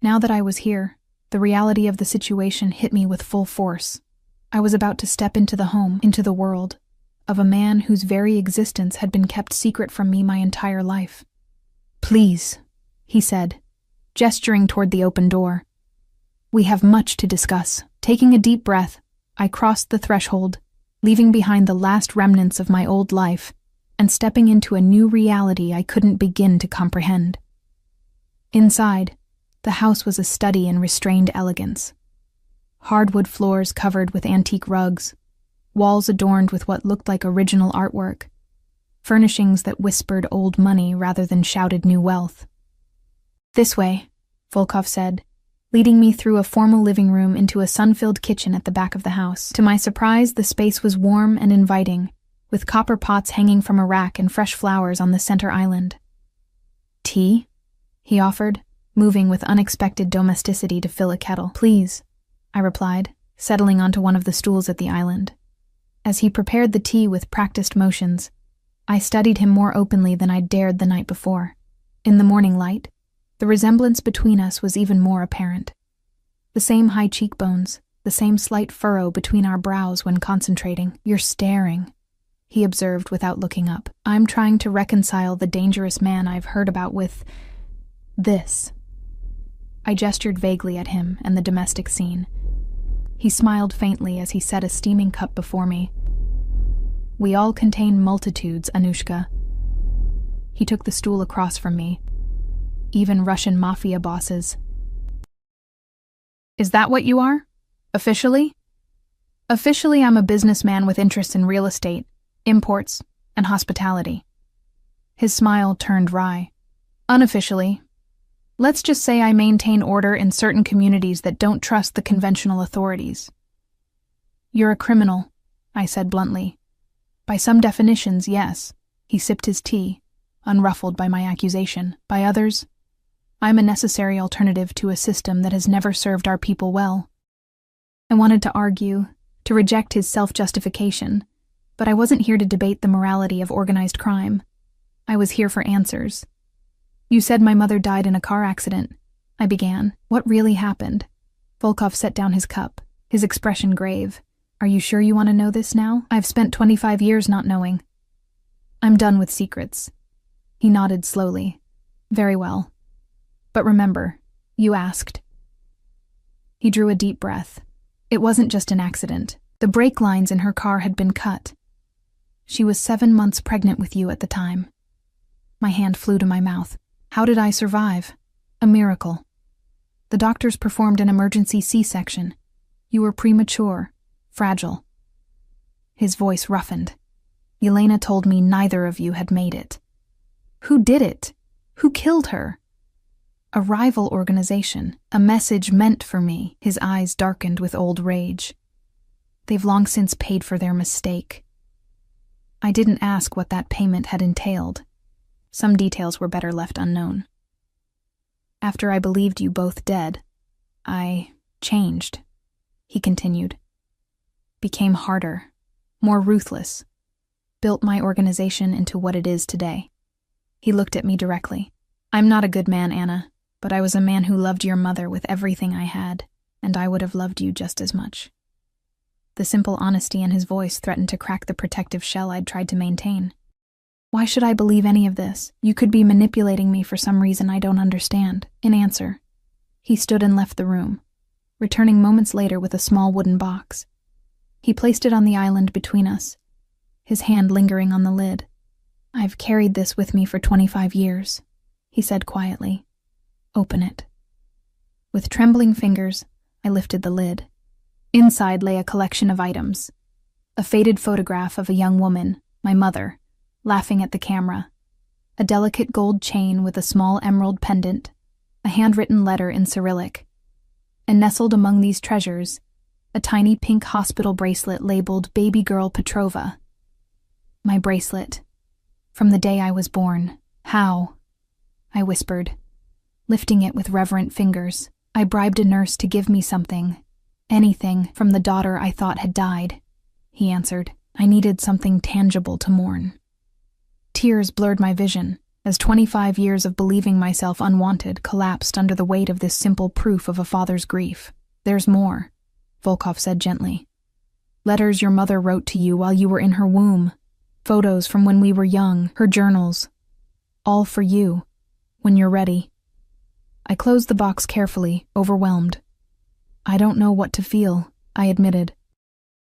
Now that I was here, the reality of the situation hit me with full force. I was about to step into the home, into the world, of a man whose very existence had been kept secret from me my entire life. "Please," he said, gesturing toward the open door. "We have much to discuss." Taking a deep breath, I crossed the threshold, leaving behind the last remnants of my old life and stepping into a new reality I couldn't begin to comprehend. Inside, the house was a study in restrained elegance. Hardwood floors covered with antique rugs, walls adorned with what looked like original artwork, furnishings that whispered old money rather than shouted new wealth. "This way," Volkov said, leading me through a formal living room into a sun-filled kitchen at the back of the house. To my surprise, the space was warm and inviting, with copper pots hanging from a rack and fresh flowers on the center island. "Tea?" he offered, moving with unexpected domesticity to fill a kettle. "Please," I replied, settling onto one of the stools at the island. As he prepared the tea with practiced motions, I studied him more openly than I'd dared the night before. In the morning light, the resemblance between us was even more apparent. The same high cheekbones, the same slight furrow between our brows when concentrating. "You're staring," he observed without looking up. "I'm trying to reconcile the dangerous man I've heard about with this." I gestured vaguely at him and the domestic scene. He smiled faintly as he set a steaming cup before me. "We all contain multitudes, Anushka." He took the stool across from me. "Even Russian Mafia bosses." "Is that what you are? Officially?" "Officially, I'm a businessman with interests in real estate, imports, and hospitality." His smile turned wry. "Unofficially, let's just say I maintain order in certain communities that don't trust the conventional authorities." "You're a criminal," I said bluntly. "By some definitions, yes." He sipped his tea, unruffled by my accusation. "By others, I'm a necessary alternative to a system that has never served our people well." I wanted to argue, to reject his self-justification, but I wasn't here to debate the morality of organized crime. I was here for answers. "You said my mother died in a car accident," I began. "What really happened?" Volkov set down his cup, his expression grave. "Are you sure you want to know this now? I've spent 25 years not knowing. I'm done with secrets." He nodded slowly. "Very well. But remember, you asked." He drew a deep breath. It wasn't just an accident. The brake lines in her car had been cut. She was 7 months pregnant with you at the time. My hand flew to my mouth. How did I survive? A miracle. The doctors performed an emergency C-section. You were premature, fragile. His voice roughened. "Yelena told me neither of you had made it." "Who did it? Who killed her?" "A rival organization, a message meant for me." His eyes darkened with old rage. "They've long since paid for their mistake." I didn't ask what that payment had entailed. Some details were better left unknown. "After I believed you both dead, I changed," he continued. "Became harder, more ruthless, built my organization into what it is today." He looked at me directly. "I'm not a good man, Anna, but I was a man who loved your mother with everything I had, and I would have loved you just as much." The simple honesty in his voice threatened to crack the protective shell I'd tried to maintain. "Why should I believe any of this? You could be manipulating me for some reason I don't understand." In answer, he stood and left the room, returning moments later with a small wooden box. He placed it on the island between us, his hand lingering on the lid. "I've carried this with me for 25 years, he said quietly. Open it. With trembling fingers, I lifted the lid. Inside lay a collection of items. A faded photograph of a young woman, my mother, laughing at the camera. A delicate gold chain with a small emerald pendant. A handwritten letter in Cyrillic. And nestled among these treasures, a tiny pink hospital bracelet labeled Baby Girl Petrova. My bracelet. From the day I was born. How? I whispered, lifting it with reverent fingers. I bribed a nurse to give me something. Anything from the daughter I thought had died. He answered. I needed something tangible to mourn. Tears blurred my vision, as 25 years of believing myself unwanted collapsed under the weight of this simple proof of a father's grief. There's more, Volkov said gently. Letters your mother wrote to you while you were in her womb. Photos from when we were young, her journals. All for you, when you're ready. I closed the box carefully, overwhelmed. I don't know what to feel, I admitted.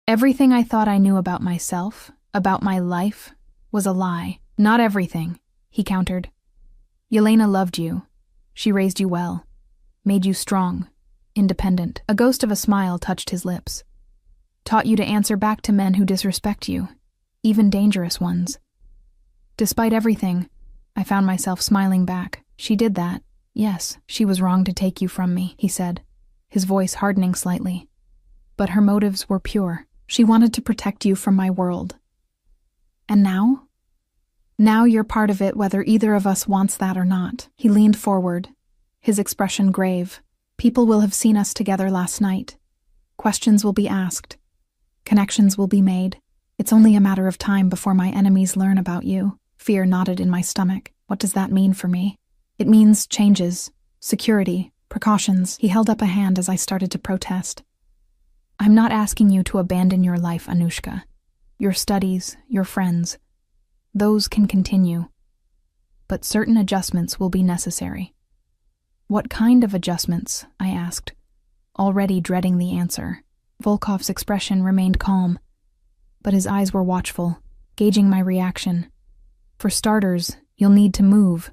Everything I thought I knew about myself, about my life, was a lie. Not everything, he countered. Yelena loved you. She raised you well, made you strong, independent. A ghost of a smile touched his lips. Taught you to answer back to men who disrespect you, even dangerous ones. Despite everything, I found myself smiling back. She did that. Yes, she was wrong to take you from me, he said, his voice hardening slightly. But her motives were pure. She wanted to protect you from my world. And now? Now you're part of it whether either of us wants that or not. He leaned forward, his expression grave. People will have seen us together last night. Questions will be asked. Connections will be made. It's only a matter of time before my enemies learn about you. Fear knotted in my stomach. What does that mean for me? It means changes, security, precautions. He held up a hand as I started to protest. I'm not asking you to abandon your life, Anushka. Your studies, your friends. Those can continue. But certain adjustments will be necessary. What kind of adjustments? I asked, already dreading the answer. Volkov's expression remained calm, but his eyes were watchful, gauging my reaction. For starters, you'll need to move.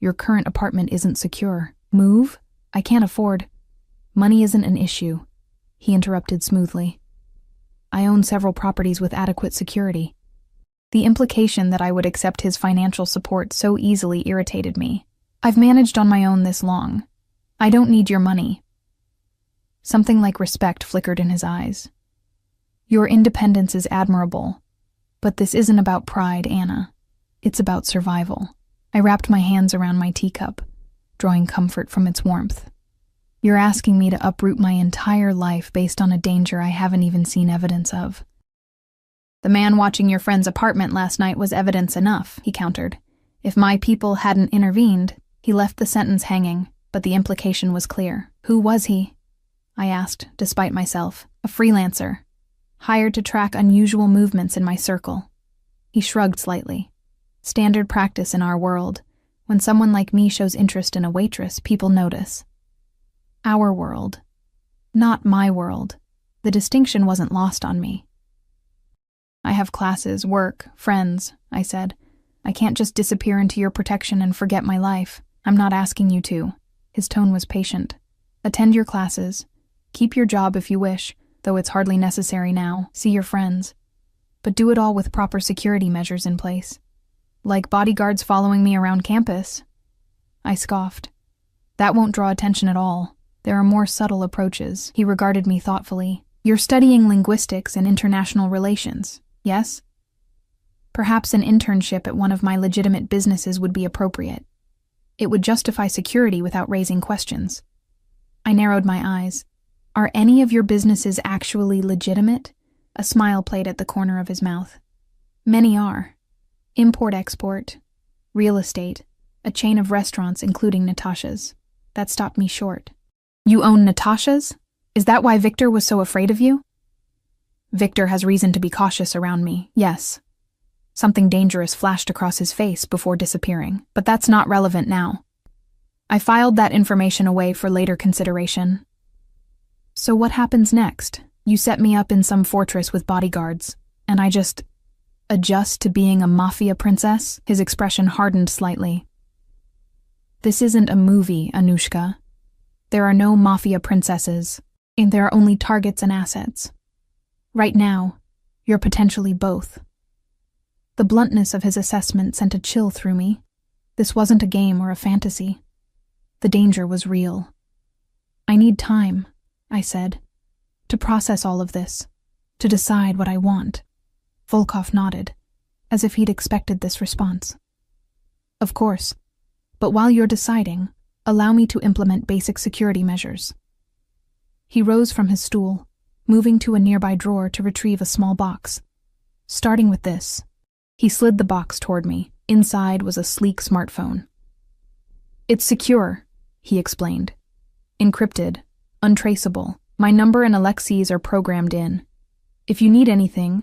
Your current apartment isn't secure. Move? I can't afford. Money isn't an issue, he interrupted smoothly. I own several properties with adequate security. The implication that I would accept his financial support so easily irritated me. I've managed on my own this long. I don't need your money. Something like respect flickered in his eyes. Your independence is admirable, but this isn't about pride, Anna. It's about survival. I wrapped my hands around my teacup, drawing comfort from its warmth. You're asking me to uproot my entire life based on a danger I haven't even seen evidence of. The man watching your friend's apartment last night was evidence enough, he countered. If my people hadn't intervened, he left the sentence hanging, but the implication was clear. Who was he? I asked, despite myself. A freelancer, hired to track unusual movements in my circle. He shrugged slightly. Standard practice in our world. When someone like me shows interest in a waitress, people notice. Our world. Not my world. The distinction wasn't lost on me. I have classes, work, friends, I said. I can't just disappear into your protection and forget my life. I'm not asking you to. His tone was patient. Attend your classes. Keep your job if you wish, though it's hardly necessary now. See your friends. But do it all with proper security measures in place. Like bodyguards following me around campus. I scoffed. That won't draw attention at all. There are more subtle approaches. He regarded me thoughtfully. You're studying linguistics and international relations, yes? Perhaps an internship at one of my legitimate businesses would be appropriate. It would justify security without raising questions. I narrowed my eyes. Are any of your businesses actually legitimate? A smile played at the corner of his mouth. Many are. Import-export, real estate, a chain of restaurants including Natasha's. That stopped me short. You own Natasha's? Is that why Victor was so afraid of you? Victor has reason to be cautious around me, yes. Something dangerous flashed across his face before disappearing, but that's not relevant now. I filed that information away for later consideration. So what happens next? You set me up in some fortress with bodyguards, and I just adjust to being a Mafia princess? His expression hardened slightly. This isn't a movie, Anushka. There are no Mafia princesses, and there are only targets and assets. Right now, you're potentially both. The bluntness of his assessment sent a chill through me. This wasn't a game or a fantasy. The danger was real. I need time, I said, to process all of this, to decide what I want. Volkov nodded, as if he'd expected this response. Of course, but while you're deciding, allow me to implement basic security measures. He rose from his stool, moving to a nearby drawer to retrieve a small box. Starting with this, he slid the box toward me. Inside was a sleek smartphone. It's secure, he explained. Encrypted, untraceable. My number and Alexei's are programmed in. If you need anything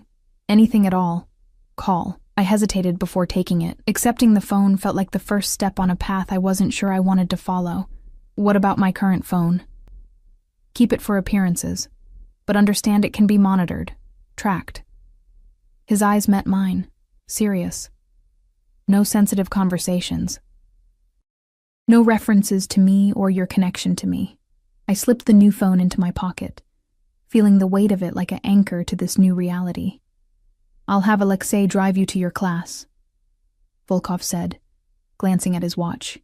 at all, call. I hesitated before taking it. Accepting the phone felt like the first step on a path I wasn't sure I wanted to follow. What about my current phone? Keep it for appearances, but understand it can be monitored, tracked. His eyes met mine, serious. No sensitive conversations. No references to me or your connection to me. I slipped the new phone into my pocket, feeling the weight of it like an anchor to this new reality. I'll have Alexei drive you to your class, Volkov said, glancing at his watch.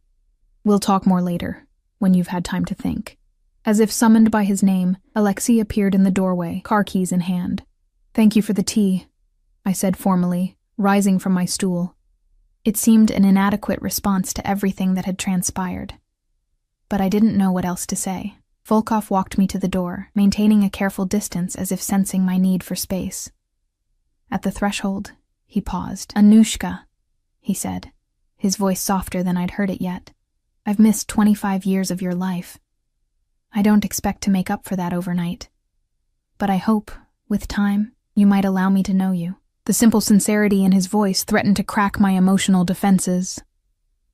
We'll talk more later, when you've had time to think. As if summoned by his name, Alexei appeared in the doorway, car keys in hand. Thank you for the tea, I said formally, rising from my stool. It seemed an inadequate response to everything that had transpired. But I didn't know what else to say. Volkov walked me to the door, maintaining a careful distance as if sensing my need for space. At the threshold, he paused. Anushka, he said, his voice softer than I'd heard it yet. I've missed 25 years of your life. I don't expect to make up for that overnight. But I hope, with time, you might allow me to know you. The simple sincerity in his voice threatened to crack my emotional defenses.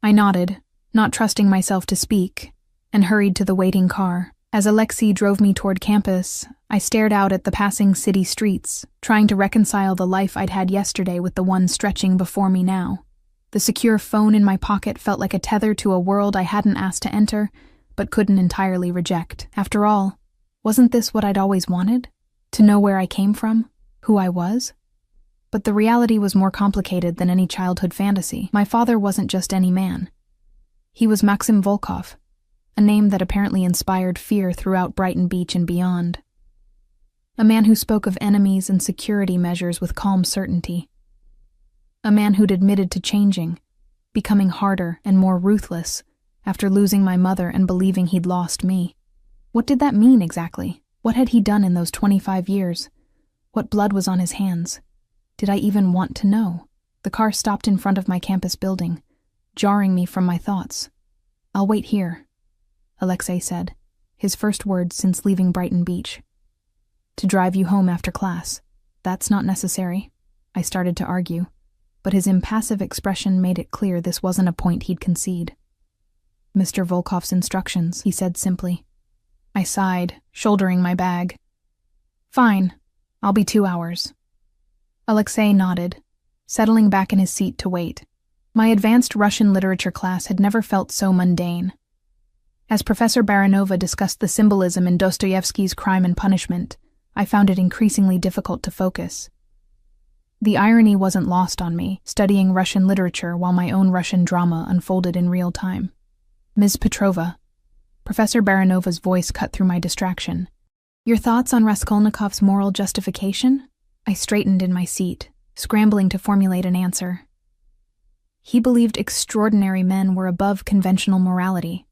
I nodded, not trusting myself to speak, and hurried to the waiting car. As Alexei drove me toward campus, I stared out at the passing city streets, trying to reconcile the life I'd had yesterday with the one stretching before me now. The secure phone in my pocket felt like a tether to a world I hadn't asked to enter, but couldn't entirely reject. After all, wasn't this what I'd always wanted? To know where I came from? Who I was? But the reality was more complicated than any childhood fantasy. My father wasn't just any man. He was Maxim Volkov, a name that apparently inspired fear throughout Brighton Beach and beyond. A man who spoke of enemies and security measures with calm certainty. A man who'd admitted to changing, becoming harder and more ruthless after losing my mother and believing he'd lost me. What did that mean exactly? What had he done in those 25 years? What blood was on his hands? Did I even want to know? The car stopped in front of my campus building, jarring me from my thoughts. I'll wait here, Alexei said, his first words since leaving Brighton Beach. To drive you home after class. That's not necessary, I started to argue, but his impassive expression made it clear this wasn't a point he'd concede. Mr. Volkov's instructions, he said simply. I sighed, shouldering my bag. Fine, I'll be 2 hours. Alexei nodded, settling back in his seat to wait. My advanced Russian literature class had never felt so mundane. As Professor Baranova discussed the symbolism in Dostoevsky's Crime and Punishment, I found it increasingly difficult to focus. The irony wasn't lost on me, studying Russian literature while my own Russian drama unfolded in real time. Ms. Petrova, Professor Baranova's voice cut through my distraction. Your thoughts on Raskolnikov's moral justification? I straightened in my seat, scrambling to formulate an answer. He believed extraordinary men were above conventional morality.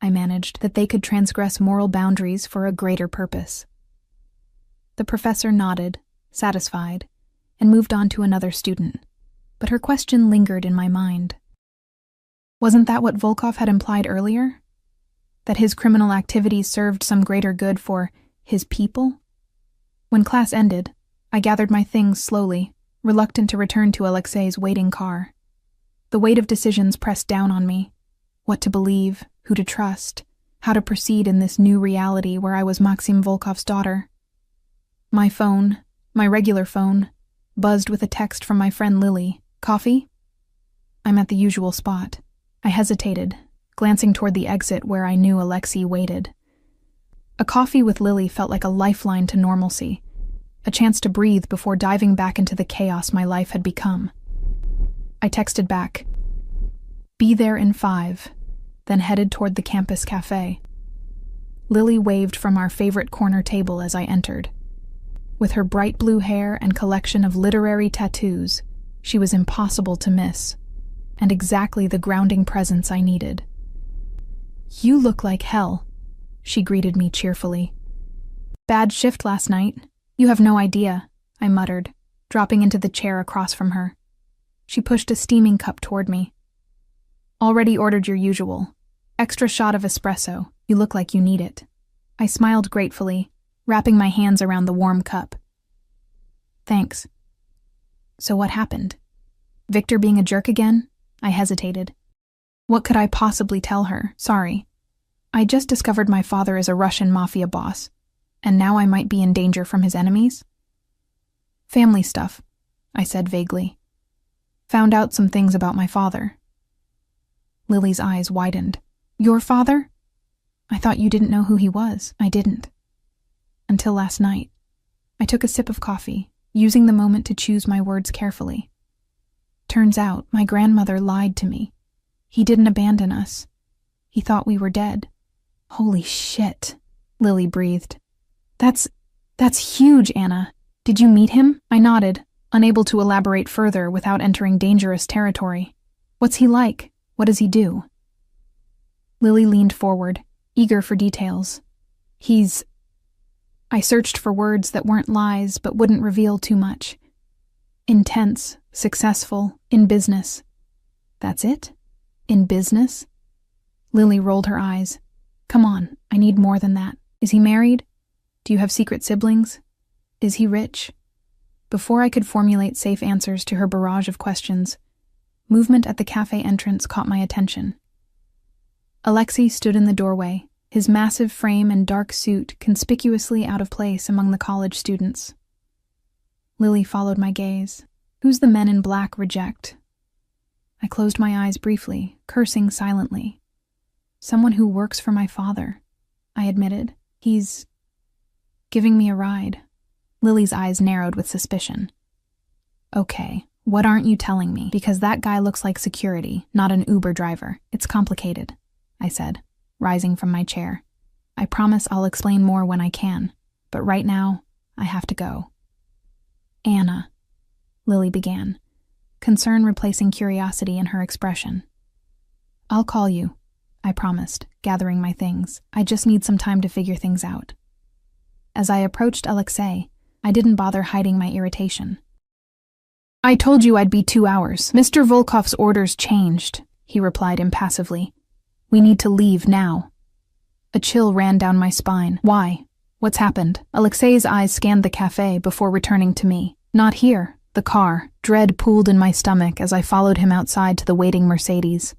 I managed, that they could transgress moral boundaries for a greater purpose. The professor nodded, satisfied, and moved on to another student, but her question lingered in my mind. Wasn't that what Volkov had implied earlier? That his criminal activities served some greater good for his people? When class ended, I gathered my things slowly, reluctant to return to Alexei's waiting car. The weight of decisions pressed down on me. What to believe, who to trust, how to proceed in this new reality where I was Maxim Volkov's daughter. My phone, my regular phone, buzzed with a text from my friend Lily. Coffee? I'm at the usual spot. I hesitated, glancing toward the exit where I knew Alexei waited. A coffee with Lily felt like a lifeline to normalcy, a chance to breathe before diving back into the chaos my life had become. I texted back, "Be there in 5, then headed toward the campus cafe. Lily waved from our favorite corner table as I entered. With her bright blue hair and collection of literary tattoos, she was impossible to miss, and exactly the grounding presence I needed. "You look like hell," she greeted me cheerfully. "Bad shift last night. You have no idea," I muttered, dropping into the chair across from her. She pushed a steaming cup toward me. "Already ordered your usual. Extra shot of espresso. You look like you need it." I smiled gratefully, wrapping my hands around the warm cup. "Thanks." "So what happened? Victor being a jerk again?" I hesitated. What could I possibly tell her? Sorry. I just discovered my father is a Russian Mafia boss, and now I might be in danger from his enemies? "Family stuff," I said vaguely. "Found out some things about my father." Lily's eyes widened. "Your father? I thought you didn't know who he was." "I didn't. Until last night." I took a sip of coffee, using the moment to choose my words carefully. "Turns out my grandmother lied to me. He didn't abandon us. He thought we were dead." "Holy shit," Lily breathed. That's huge, Anna. Did you meet him?" I nodded, unable to elaborate further without entering dangerous territory. "What's he like? What does he do?" Lily leaned forward, eager for details. I searched for words that weren't lies but wouldn't reveal too much. "Intense, successful, in business." "That's it? In business?" Lily rolled her eyes. "Come on, I need more than that. Is he married? Do you have secret siblings? Is he rich?" Before I could formulate safe answers to her barrage of questions, movement at the cafe entrance caught my attention. Alexei stood in the doorway, his massive frame and dark suit conspicuously out of place among the college students. Lily followed my gaze. "Who's the men in black reject?" I closed my eyes briefly, cursing silently. "Someone who works for my father," I admitted. "He's giving me a ride." Lily's eyes narrowed with suspicion. "Okay, what aren't you telling me? Because that guy looks like security, not an Uber driver. It's complicated," I said, rising from my chair. "I promise I'll explain more when I can, but right now, I have to go." "Anna," Lily began, concern replacing curiosity in her expression. "I'll call you," I promised, gathering my things. "I just need some time to figure things out." As I approached Alexei, I didn't bother hiding my irritation. "I told you I'd be 2 hours. Mr. Volkov's orders changed," he replied impassively. "We need to leave now." A chill ran down my spine. "Why? What's happened?" Alexei's eyes scanned the cafe before returning to me. "Not here. The car." Dread pooled in my stomach as I followed him outside to the waiting Mercedes.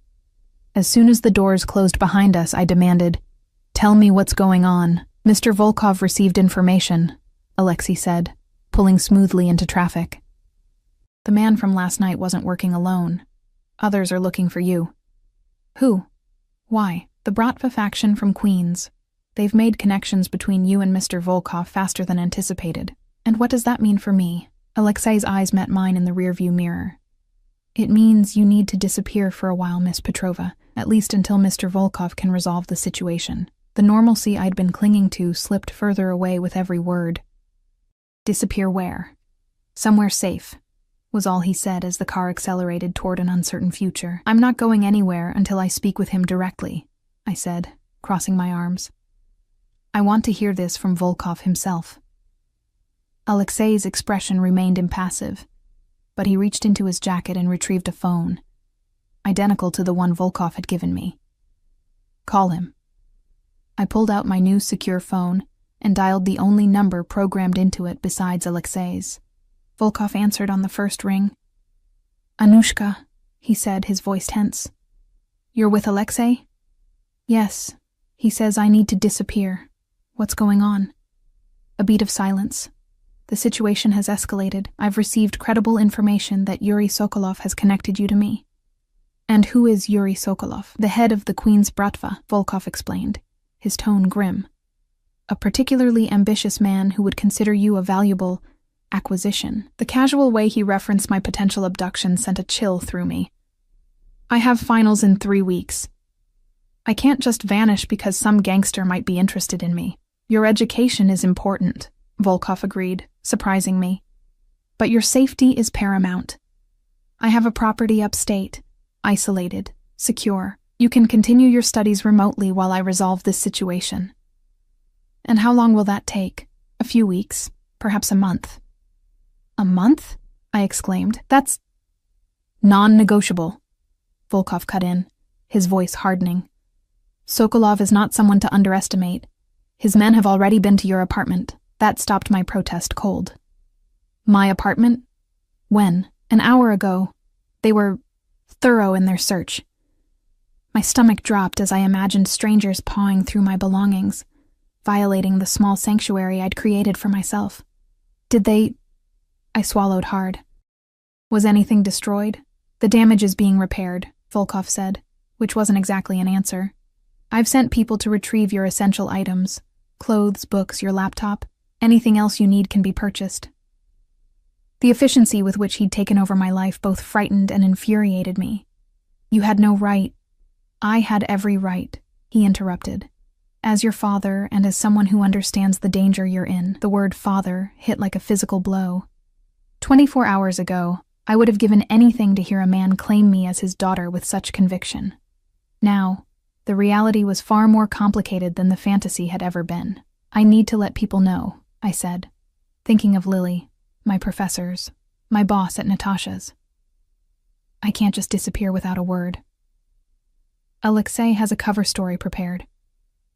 As soon as the doors closed behind us, I demanded, "Tell me what's going on." "Mr. Volkov received information," Alexei said, pulling smoothly into traffic. "The man from last night wasn't working alone. Others are looking for you." "Who? Why?" "The Bratva faction from Queens. They've made connections between you and Mr. Volkov faster than anticipated." "And what does that mean for me?" Alexei's eyes met mine in the rearview mirror. "It means you need to disappear for a while, Miss Petrova, at least until Mr. Volkov can resolve the situation." The normalcy I'd been clinging to slipped further away with every word. "Disappear where?" "Somewhere safe," was all he said as the car accelerated toward an uncertain future. "I'm not going anywhere until I speak with him directly," I said, crossing my arms. "I want to hear this from Volkov himself." Alexei's expression remained impassive, but he reached into his jacket and retrieved a phone, identical to the one Volkov had given me. "Call him." I pulled out my new secure phone and dialed the only number programmed into it besides Alexei's. Volkov answered on the first ring. "Anushka," he said, his voice tense. "You're with Alexei?" "Yes. He says I need to disappear. What's going on?" A beat of silence. "The situation has escalated. I've received credible information that Yuri Sokolov has connected you to me." And who is Yuri Sokolov, the head of the Queen's Bratva? Volkov explained, his tone grim. A particularly ambitious man who would consider you a valuable acquisition. The casual way he referenced my potential abduction sent a chill through me. I have finals in 3 weeks. I can't just vanish because some gangster might be interested in me. Your education is important, Volkov agreed, surprising me. But your safety is paramount. I have a property upstate, isolated, secure. You can continue your studies remotely while I resolve this situation. And how long will that take? A few weeks, perhaps a month. A month? I exclaimed. That's non-negotiable. Volkov cut in, his voice hardening. Sokolov is not someone to underestimate. His men have already been to your apartment. That stopped my protest cold. My apartment? When? An hour ago. They were thorough in their search. My stomach dropped as I imagined strangers pawing through my belongings, violating the small sanctuary I'd created for myself. Did they... I swallowed hard. Was anything destroyed? The damage is being repaired, Volkov said, which wasn't exactly an answer. I've sent people to retrieve your essential items. Clothes, books, your laptop. Anything else you need can be purchased. The efficiency with which he'd taken over my life both frightened and infuriated me. You had no right. I had every right, he interrupted. As your father and as someone who understands the danger you're in, the word father hit like a physical blow. 24 hours ago, I would have given anything to hear a man claim me as his daughter with such conviction. Now, the reality was far more complicated than the fantasy had ever been. I need to let people know, I said, thinking of Lily, my professors, my boss at Natasha's. I can't just disappear without a word. Alexei has a cover story prepared.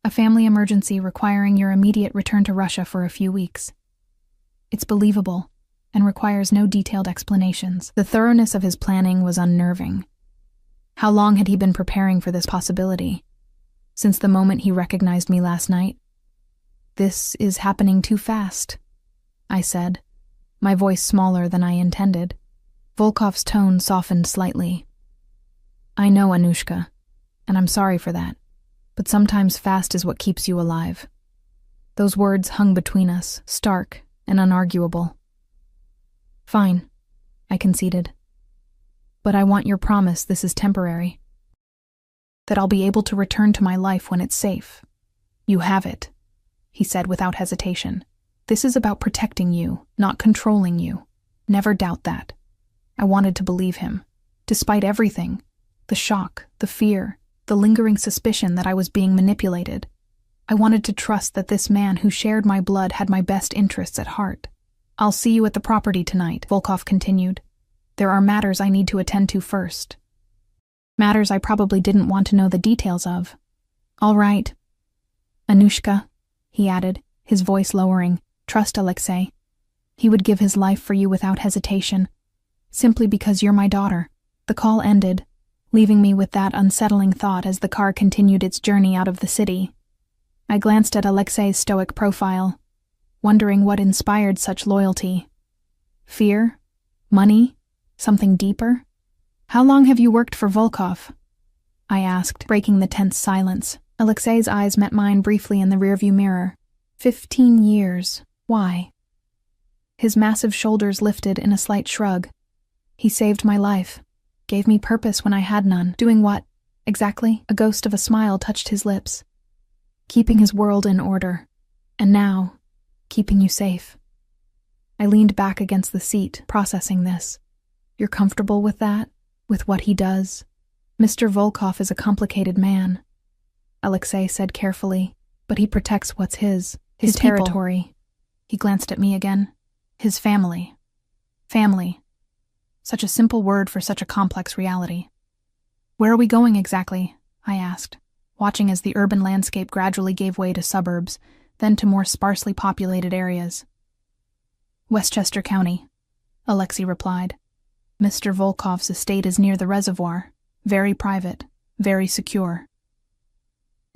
A family emergency requiring your immediate return to Russia for a few weeks. It's believable and requires no detailed explanations. The thoroughness of his planning was unnerving. How long had he been preparing for this possibility? Since the moment he recognized me last night? This is happening too fast, I said, my voice smaller than I intended. Volkov's tone softened slightly. I know, Anushka, and I'm sorry for that, but sometimes fast is what keeps you alive. Those words hung between us, stark and unarguable. Fine, I conceded. But I want your promise this is temporary. That I'll be able to return to my life when it's safe. You have it, he said without hesitation. This is about protecting you, not controlling you. Never doubt that. I wanted to believe him, despite everything. The shock, the fear, the lingering suspicion that I was being manipulated. I wanted to trust that this man who shared my blood had my best interests at heart. I'll see you at the property tonight, Volkov continued. There are matters I need to attend to first. Matters I probably didn't want to know the details of. All right. Anushka, he added, his voice lowering, trust Alexei. He would give his life for you without hesitation, simply because you're my daughter. The call ended, leaving me with that unsettling thought as the car continued its journey out of the city. I glanced at Alexei's stoic profile, wondering what inspired such loyalty. Fear? Money? Something deeper? How long have you worked for Volkov? I asked, breaking the tense silence. Alexei's eyes met mine briefly in the rearview mirror. 15 years. Why? His massive shoulders lifted in a slight shrug. He saved my life, gave me purpose when I had none. Doing what, exactly? A ghost of a smile touched his lips. Keeping his world in order. And now, keeping you safe. I leaned back against the seat, processing this. You're comfortable with that? With what he does? Mr. Volkov is a complicated man, Alexei said carefully, but he protects what's his territory. People. He glanced at me again. His family. Family. Such a simple word for such a complex reality. Where are we going exactly? I asked, watching as the urban landscape gradually gave way to suburbs, then to more sparsely populated areas. Westchester County, Alexei replied. Mr. Volkov's estate is near the reservoir, very private, very secure.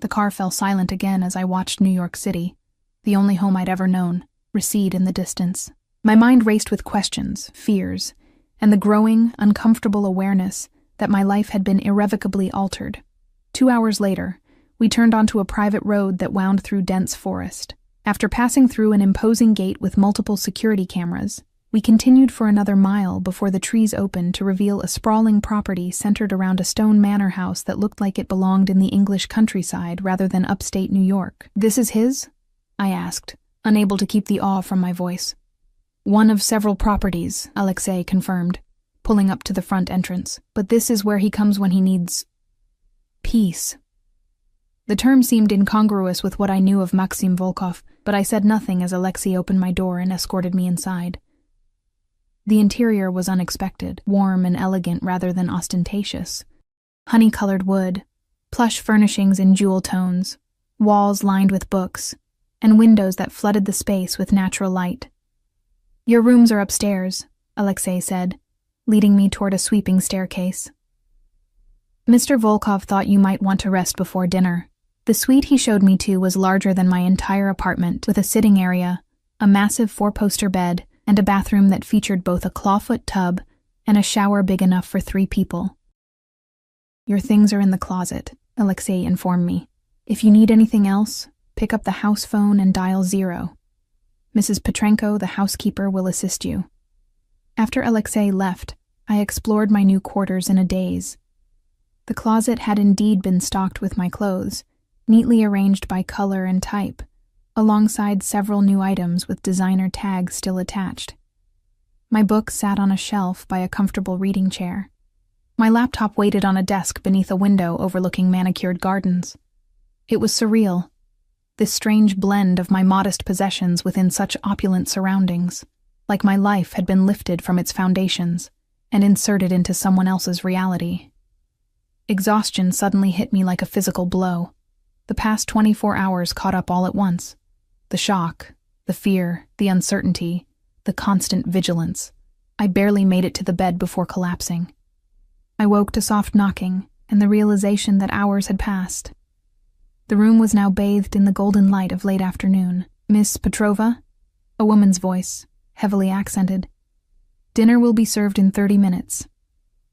The car fell silent again as I watched New York City, the only home I'd ever known, recede in the distance. My mind raced with questions, fears, and the growing, uncomfortable awareness that my life had been irrevocably altered. 2 hours later, we turned onto a private road that wound through dense forest. After passing through an imposing gate with multiple security cameras, we continued for another mile before the trees opened to reveal a sprawling property centered around a stone manor house that looked like it belonged in the English countryside rather than upstate New York. "This is his?" I asked, unable to keep the awe from my voice. "One of several properties," Alexei confirmed, pulling up to the front entrance. "But this is where he comes when he needs peace." The term seemed incongruous with what I knew of Maxim Volkov, but I said nothing as Alexei opened my door and escorted me inside. The interior was unexpected, warm and elegant rather than ostentatious. Honey-colored wood, plush furnishings in jewel tones, walls lined with books, and windows that flooded the space with natural light. "Your rooms are upstairs," Alexei said, leading me toward a sweeping staircase. "Mr. Volkov thought you might want to rest before dinner." The suite he showed me to was larger than my entire apartment, with a sitting area, a massive 4-poster bed, and a bathroom that featured both a clawfoot tub and a shower big enough for 3 people. "Your things are in the closet," Alexei informed me. "If you need anything else, pick up the house phone and dial 0. Mrs. Petrenko, the housekeeper, will assist you." After Alexei left, I explored my new quarters in a daze. The closet had indeed been stocked with my clothes, neatly arranged by color and type, alongside several new items with designer tags still attached. My books sat on a shelf by a comfortable reading chair. My laptop waited on a desk beneath a window overlooking manicured gardens. It was surreal, this strange blend of my modest possessions within such opulent surroundings, like my life had been lifted from its foundations and inserted into someone else's reality. Exhaustion suddenly hit me like a physical blow. The past 24 hours caught up all at once. The shock, the fear, the uncertainty, the constant vigilance. I barely made it to the bed before collapsing. I woke to soft knocking and the realization that hours had passed. The room was now bathed in the golden light of late afternoon. "Miss Petrova?" A woman's voice, heavily accented. "Dinner will be served in 30 minutes.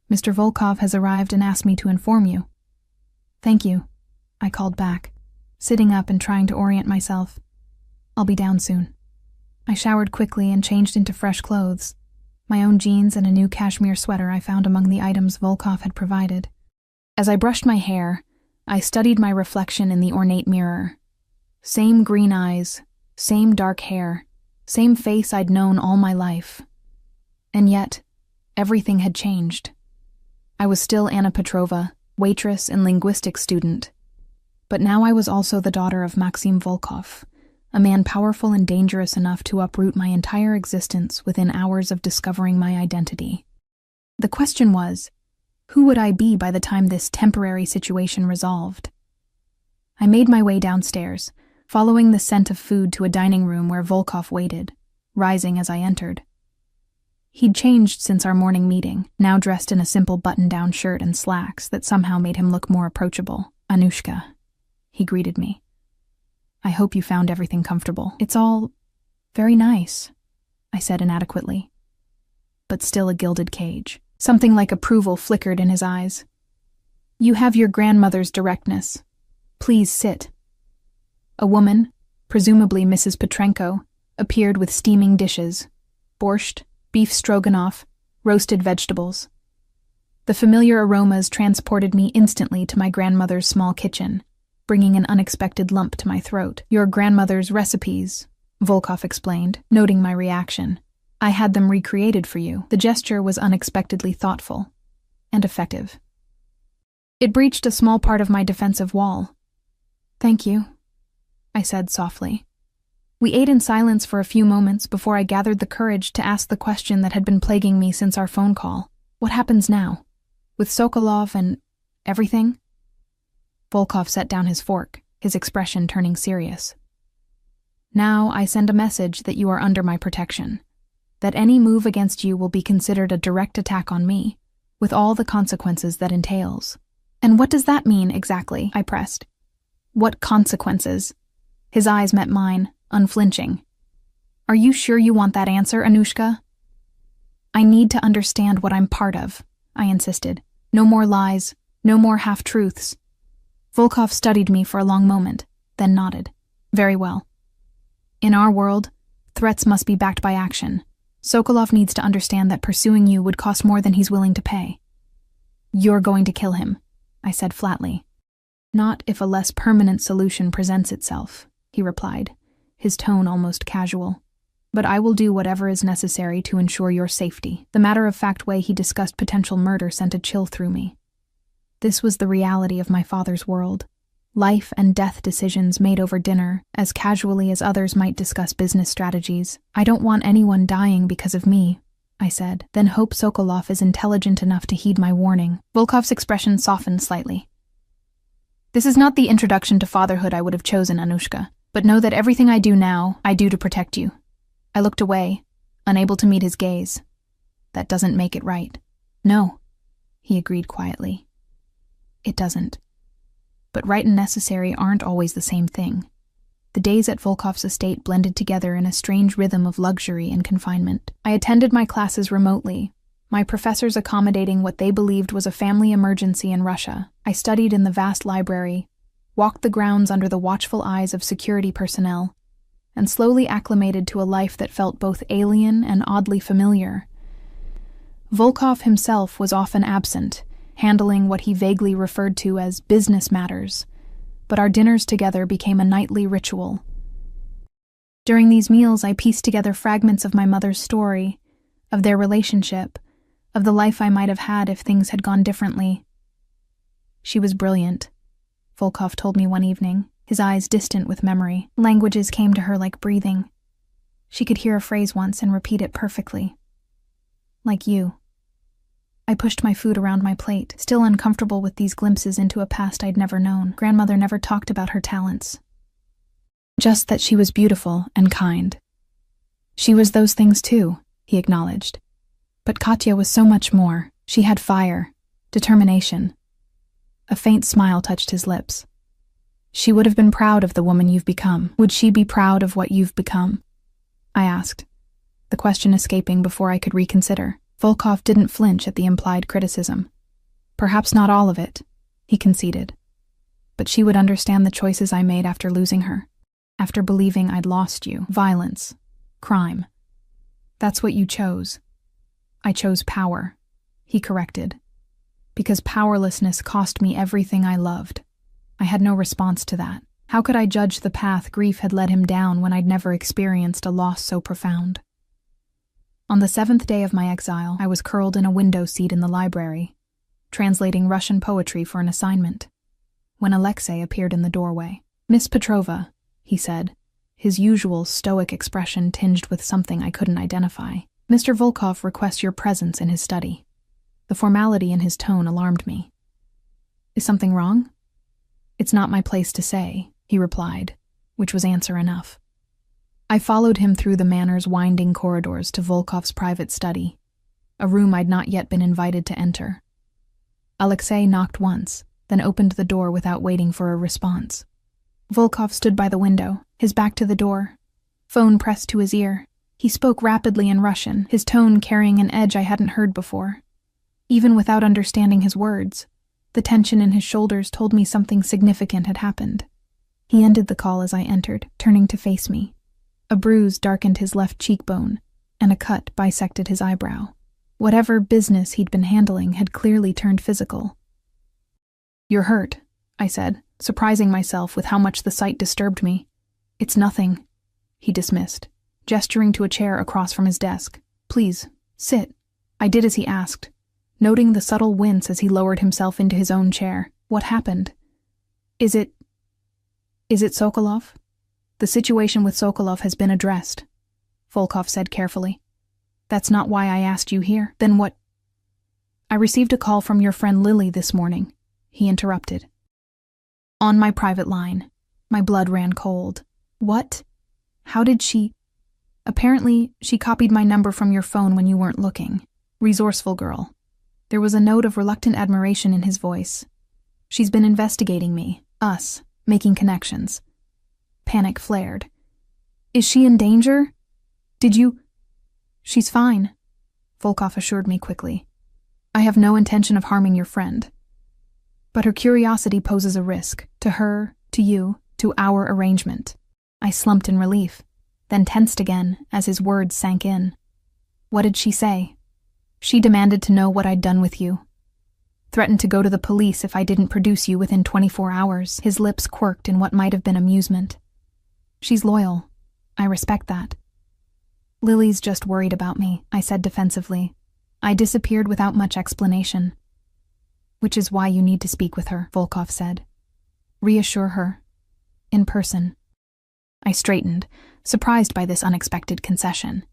Mr. Volkov has arrived and asked me to inform you." "Thank you," I called back, sitting up and trying to orient myself. "I'll be down soon." I showered quickly and changed into fresh clothes, my own jeans and a new cashmere sweater I found among the items Volkov had provided. As I brushed my hair, I studied my reflection in the ornate mirror. Same green eyes, same dark hair, same face I'd known all my life. And yet, everything had changed. I was still Anna Petrova, waitress and linguistics student. But now I was also the daughter of Maxim Volkov, a man powerful and dangerous enough to uproot my entire existence within hours of discovering my identity. The question was, who would I be by the time this temporary situation resolved? I made my way downstairs, following the scent of food to a dining room where Volkov waited, rising as I entered. He'd changed since our morning meeting, now dressed in a simple button-down shirt and slacks that somehow made him look more approachable. "Anushka," he greeted me. "I hope you found everything comfortable." "It's all very nice," I said inadequately, but still a gilded cage. Something like approval flickered in his eyes. "You have your grandmother's directness. Please sit." A woman, presumably Mrs. Petrenko, appeared with steaming dishes: borscht, beef stroganoff, roasted vegetables. The familiar aromas transported me instantly to my grandmother's small kitchen, bringing an unexpected lump to my throat. "Your grandmother's recipes," Volkov explained, noting my reaction. "I had them recreated for you." The gesture was unexpectedly thoughtful and effective. It breached a small part of my defensive wall. "Thank you," I said softly. We ate in silence for a few moments before I gathered the courage to ask the question that had been plaguing me since our phone call. "What happens now? With Sokolov and everything?" Volkov set down his fork, his expression turning serious. "Now I send a message that you are under my protection, that any move against you will be considered a direct attack on me, with all the consequences that entails." "And what does that mean exactly?" I pressed. "What consequences?" His eyes met mine, unflinching. "Are you sure you want that answer, Anushka?" "I need to understand what I'm part of," I insisted. No more lies, no more half-truths. Volkov studied me for a long moment, then nodded. Very well. In our world, threats must be backed by action. Sokolov needs to understand that pursuing you would cost more than he's willing to pay. You're going to kill him, I said flatly. Not if a less permanent solution presents itself, he replied, his tone almost casual. But I will do whatever is necessary to ensure your safety. The matter-of-fact way he discussed potential murder sent a chill through me. This was the reality of my father's world. Life and death decisions made over dinner, as casually as others might discuss business strategies. I don't want anyone dying because of me, I said, then hope Sokolov is intelligent enough to heed my warning. Volkov's expression softened slightly. This is not the introduction to fatherhood I would have chosen, Anushka, but know that everything I do now, I do to protect you. I looked away, unable to meet his gaze. That doesn't make it right. No, he agreed quietly. It doesn't. But right and necessary aren't always the same thing. The days at Volkov's estate blended together in a strange rhythm of luxury and confinement. I attended my classes remotely, my professors accommodating what they believed was a family emergency in Russia. I studied in the vast library, walked the grounds under the watchful eyes of security personnel, and slowly acclimated to a life that felt both alien and oddly familiar. Volkov himself was often absent, handling what he vaguely referred to as business matters, but our dinners together became a nightly ritual. During these meals, I pieced together fragments of my mother's story, of their relationship, of the life I might have had if things had gone differently. She was brilliant, Volkov told me one evening, his eyes distant with memory. Languages came to her like breathing. She could hear a phrase once and repeat it perfectly. Like you. I pushed my food around my plate, still uncomfortable with these glimpses into a past I'd never known. Grandmother never talked about her talents. Just that she was beautiful and kind. She was those things too, he acknowledged. But Katya was so much more. She had fire, determination. A faint smile touched his lips. She would have been proud of the woman you've become. Would she be proud of what you've become? I asked, the question escaping before I could reconsider. Volkov didn't flinch at the implied criticism. Perhaps not all of it, he conceded. But she would understand the choices I made after losing her, after believing I'd lost you. Violence, crime. That's what you chose. I chose power, he corrected. Because powerlessness cost me everything I loved. I had no response to that. How could I judge the path grief had led him down when I'd never experienced a loss so profound? On the 7th day of my exile, I was curled in a window seat in the library, translating Russian poetry for an assignment, when Alexei appeared in the doorway. Miss Petrova, he said, his usual stoic expression tinged with something I couldn't identify. Mr. Volkov requests your presence in his study. The formality in his tone alarmed me. Is something wrong? It's not my place to say, he replied, which was answer enough. I followed him through the manor's winding corridors to Volkov's private study, a room I'd not yet been invited to enter. Alexei knocked once, then opened the door without waiting for a response. Volkov stood by the window, his back to the door, phone pressed to his ear. He spoke rapidly in Russian, his tone carrying an edge I hadn't heard before. Even without understanding his words, the tension in his shoulders told me something significant had happened. He ended the call as I entered, turning to face me. A bruise darkened his left cheekbone, and a cut bisected his eyebrow. Whatever business he'd been handling had clearly turned physical. You're hurt, I said, surprising myself with how much the sight disturbed me. It's nothing, he dismissed, gesturing to a chair across from his desk. Please, sit. I did as he asked, noting the subtle wince as he lowered himself into his own chair. What happened? Is it Sokolov? The situation with Sokolov has been addressed, Volkov said carefully. That's not why I asked you here. Then what? I received a call from your friend Lily this morning, he interrupted. On my private line. My blood ran cold. What? How did she? Apparently, she copied my number from your phone when you weren't looking. Resourceful girl. There was a note of reluctant admiration in his voice. She's been investigating me, us, making connections. Panic flared. Is she in danger? Did you? She's fine, Volkov assured me quickly. I have no intention of harming your friend. But her curiosity poses a risk, to her, to you, to our arrangement. I slumped in relief, then tensed again as his words sank in. What did she say? She demanded to know what I'd done with you. Threatened to go to the police if I didn't produce you within 24 hours. His lips quirked in what might have been amusement. She's loyal. I respect that. Lily's just worried about me, I said defensively. I disappeared without much explanation. Which is why you need to speak with her, Volkov said. Reassure her. In person. I straightened, surprised by this unexpected concession.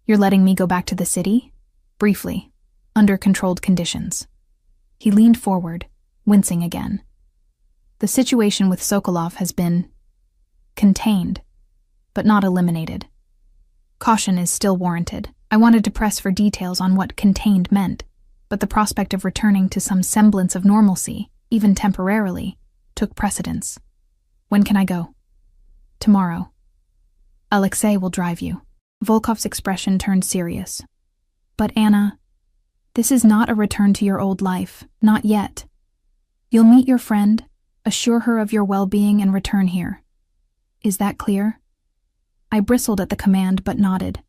You're letting me go back to the city? Briefly, under controlled conditions. He leaned forward, wincing again. The situation with Sokolov has been contained, but not eliminated. Caution is still warranted. I wanted to press for details on what contained meant, but the prospect of returning to some semblance of normalcy, even temporarily, took precedence. When can I go? Tomorrow. Alexei will drive you. Volkov's expression turned serious. But Anna, this is not a return to your old life, not yet. You'll meet your friend, assure her of your well-being, and return here. Is that clear? I bristled at the command but nodded.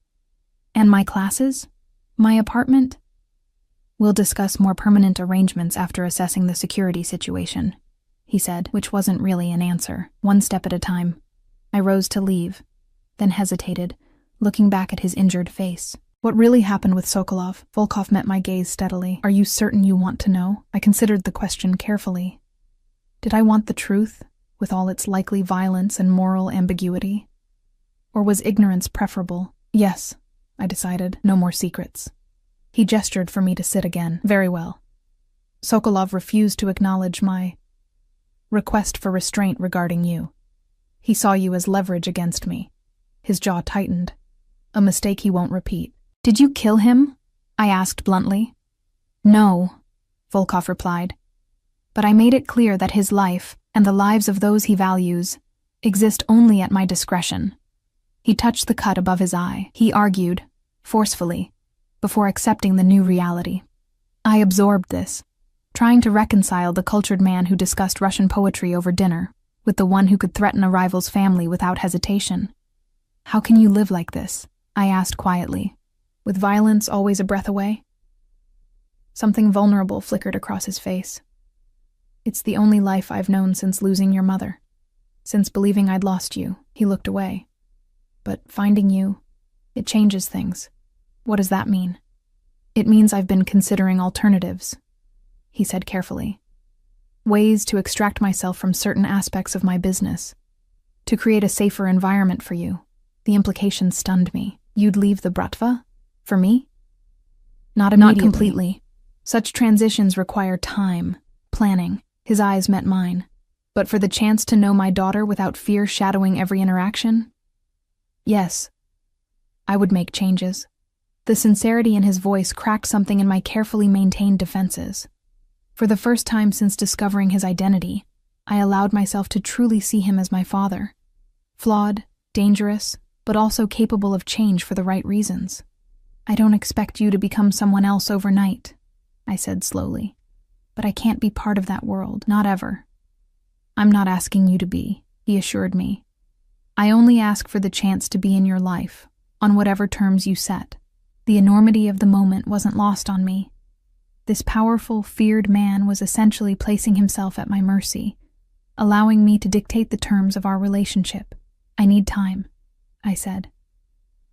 And my classes? My apartment? We'll discuss more permanent arrangements after assessing the security situation, he said, which wasn't really an answer, one step at a time. I rose to leave, then hesitated, looking back at his injured face. What really happened with Sokolov? Volkov met my gaze steadily. Are you certain you want to know? I considered the question carefully. Did I want the truth, with all its likely violence and moral ambiguity? Or was ignorance preferable? Yes, I decided, no more secrets. He gestured for me to sit again. Very well. Sokolov refused to acknowledge my request for restraint regarding you. He saw you as leverage against me. His jaw tightened. A mistake he won't repeat. Did you kill him? I asked bluntly. No, Volkov replied. But I made it clear that his life, and the lives of those he values, exist only at my discretion. He touched the cut above his eye. He argued, forcefully, before accepting the new reality. I absorbed this, trying to reconcile the cultured man who discussed Russian poetry over dinner with the one who could threaten a rival's family without hesitation. How can you live like this? I asked quietly, with violence always a breath away. Something vulnerable flickered across his face. It's the only life I've known since losing your mother. Since believing I'd lost you, he looked away. But finding you, it changes things. What does that mean? It means I've been considering alternatives, he said carefully. Ways to extract myself from certain aspects of my business. To create a safer environment for you. The implication stunned me. You'd leave the Bratva? For me? Not immediately. Not completely. Such transitions require time, planning. His eyes met mine. But for the chance to know my daughter without fear shadowing every interaction? Yes. I would make changes. The sincerity in his voice cracked something in my carefully maintained defenses. For the first time since discovering his identity, I allowed myself to truly see him as my father. Flawed, dangerous, but also capable of change for the right reasons. I don't expect you to become someone else overnight, I said slowly. But I can't be part of that world, not ever. I'm not asking you to be, he assured me. I only ask for the chance to be in your life, on whatever terms you set. The enormity of the moment wasn't lost on me. This powerful, feared man was essentially placing himself at my mercy, allowing me to dictate the terms of our relationship. I need time, I said,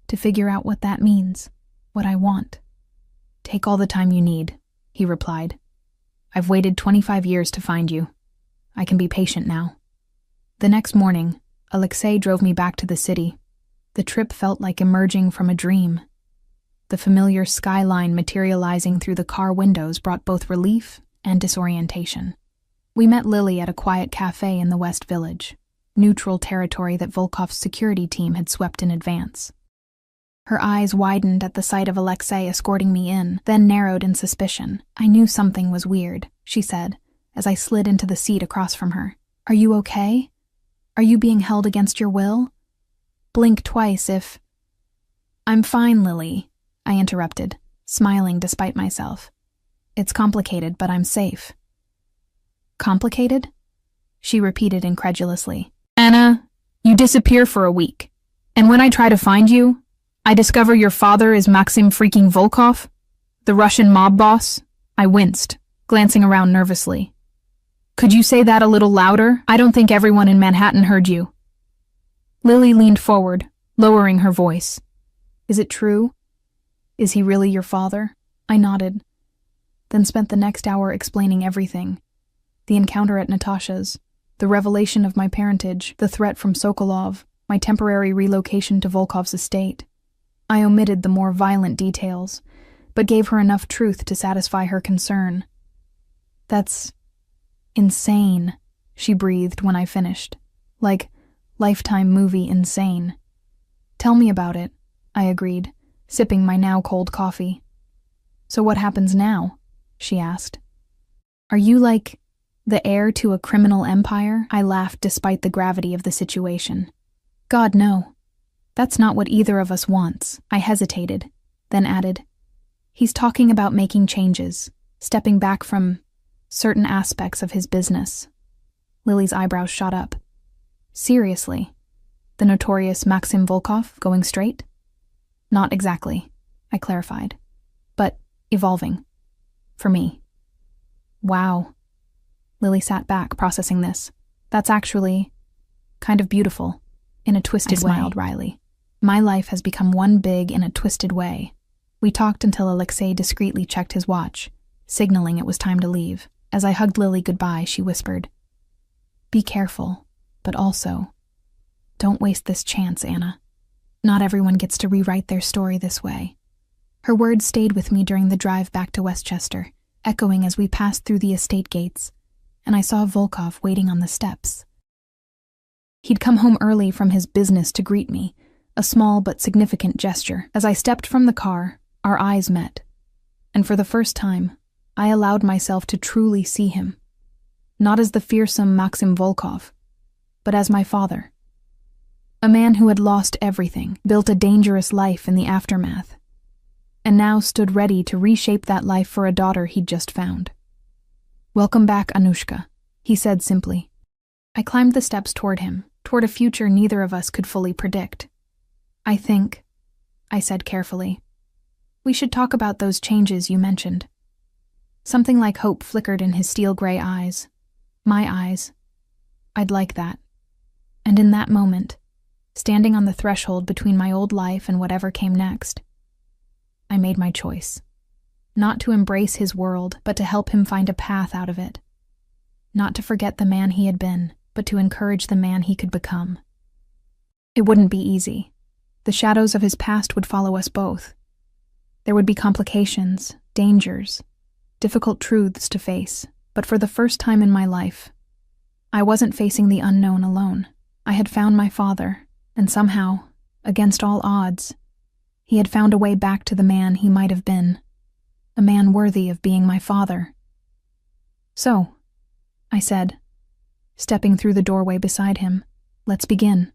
to figure out what that means, what I want. Take all the time you need, he replied. I've waited 25 years to find you. I can be patient now. The next morning, Alexei drove me back to the city. The trip felt like emerging from a dream. The familiar skyline materializing through the car windows brought both relief and disorientation. We met Lily at a quiet cafe in the West Village, neutral territory that Volkov's security team had swept in advance. Her eyes widened at the sight of Alexei escorting me in, then narrowed in suspicion. I knew something was weird, she said, as I slid into the seat across from her. Are you okay? Are you being held against your will? Blink twice if... I'm fine, Lily, I interrupted, smiling despite myself. It's complicated, but I'm safe. Complicated? She repeated incredulously. Anna, you disappear for a week. And when I try to find you, I discover your father is Maxim freaking Volkov, the Russian mob boss. I winced, glancing around nervously. Could you say that a little louder? I don't think everyone in Manhattan heard you. Lily leaned forward, lowering her voice. Is it true? Is he really your father? I nodded, then spent the next hour explaining everything. The encounter at Natasha's, the revelation of my parentage, the threat from Sokolov, my temporary relocation to Volkov's estate. I omitted the more violent details, but gave her enough truth to satisfy her concern. That's insane, she breathed when I finished. Like Lifetime movie insane. Tell me about it, I agreed, sipping my now cold coffee. So what happens now? She asked. Are you like the heir to a criminal empire? I laughed despite the gravity of the situation. God, no. That's not what either of us wants. I hesitated, then added, he's talking about making changes, stepping back from certain aspects of his business. Lily's eyebrows shot up. Seriously? The notorious Maxim Volkov going straight? Not exactly, I clarified, but evolving. For me. Wow. Lily sat back, processing this. That's actually kind of beautiful, in a twisted way. I smiled wryly. My life has become one big in a twisted way. We talked until Alexei discreetly checked his watch, signaling it was time to leave. As I hugged Lily goodbye, she whispered, Be careful, but also, don't waste this chance, Anna. Not everyone gets to rewrite their story this way. Her words stayed with me during the drive back to Westchester, echoing as we passed through the estate gates, and I saw Volkov waiting on the steps. He'd come home early from his business to greet me, a small but significant gesture. As I stepped from the car, our eyes met, and for the first time, I allowed myself to truly see him, not as the fearsome Maxim Volkov, but as my father. A man who had lost everything, built a dangerous life in the aftermath, and now stood ready to reshape that life for a daughter he'd just found. Welcome back, Anushka, he said simply. I climbed the steps toward him, toward a future neither of us could fully predict. I think, I said carefully, we should talk about those changes you mentioned. Something like hope flickered in his steel-gray eyes. My eyes. I'd like that. And in that moment, standing on the threshold between my old life and whatever came next, I made my choice. Not to embrace his world, but to help him find a path out of it. Not to forget the man he had been, but to encourage the man he could become. It wouldn't be easy. The shadows of his past would follow us both. There would be complications, dangers, difficult truths to face, but for the first time in my life, I wasn't facing the unknown alone. I had found my father, and somehow, against all odds, he had found a way back to the man he might have been, a man worthy of being my father. So, I said, stepping through the doorway beside him, let's begin.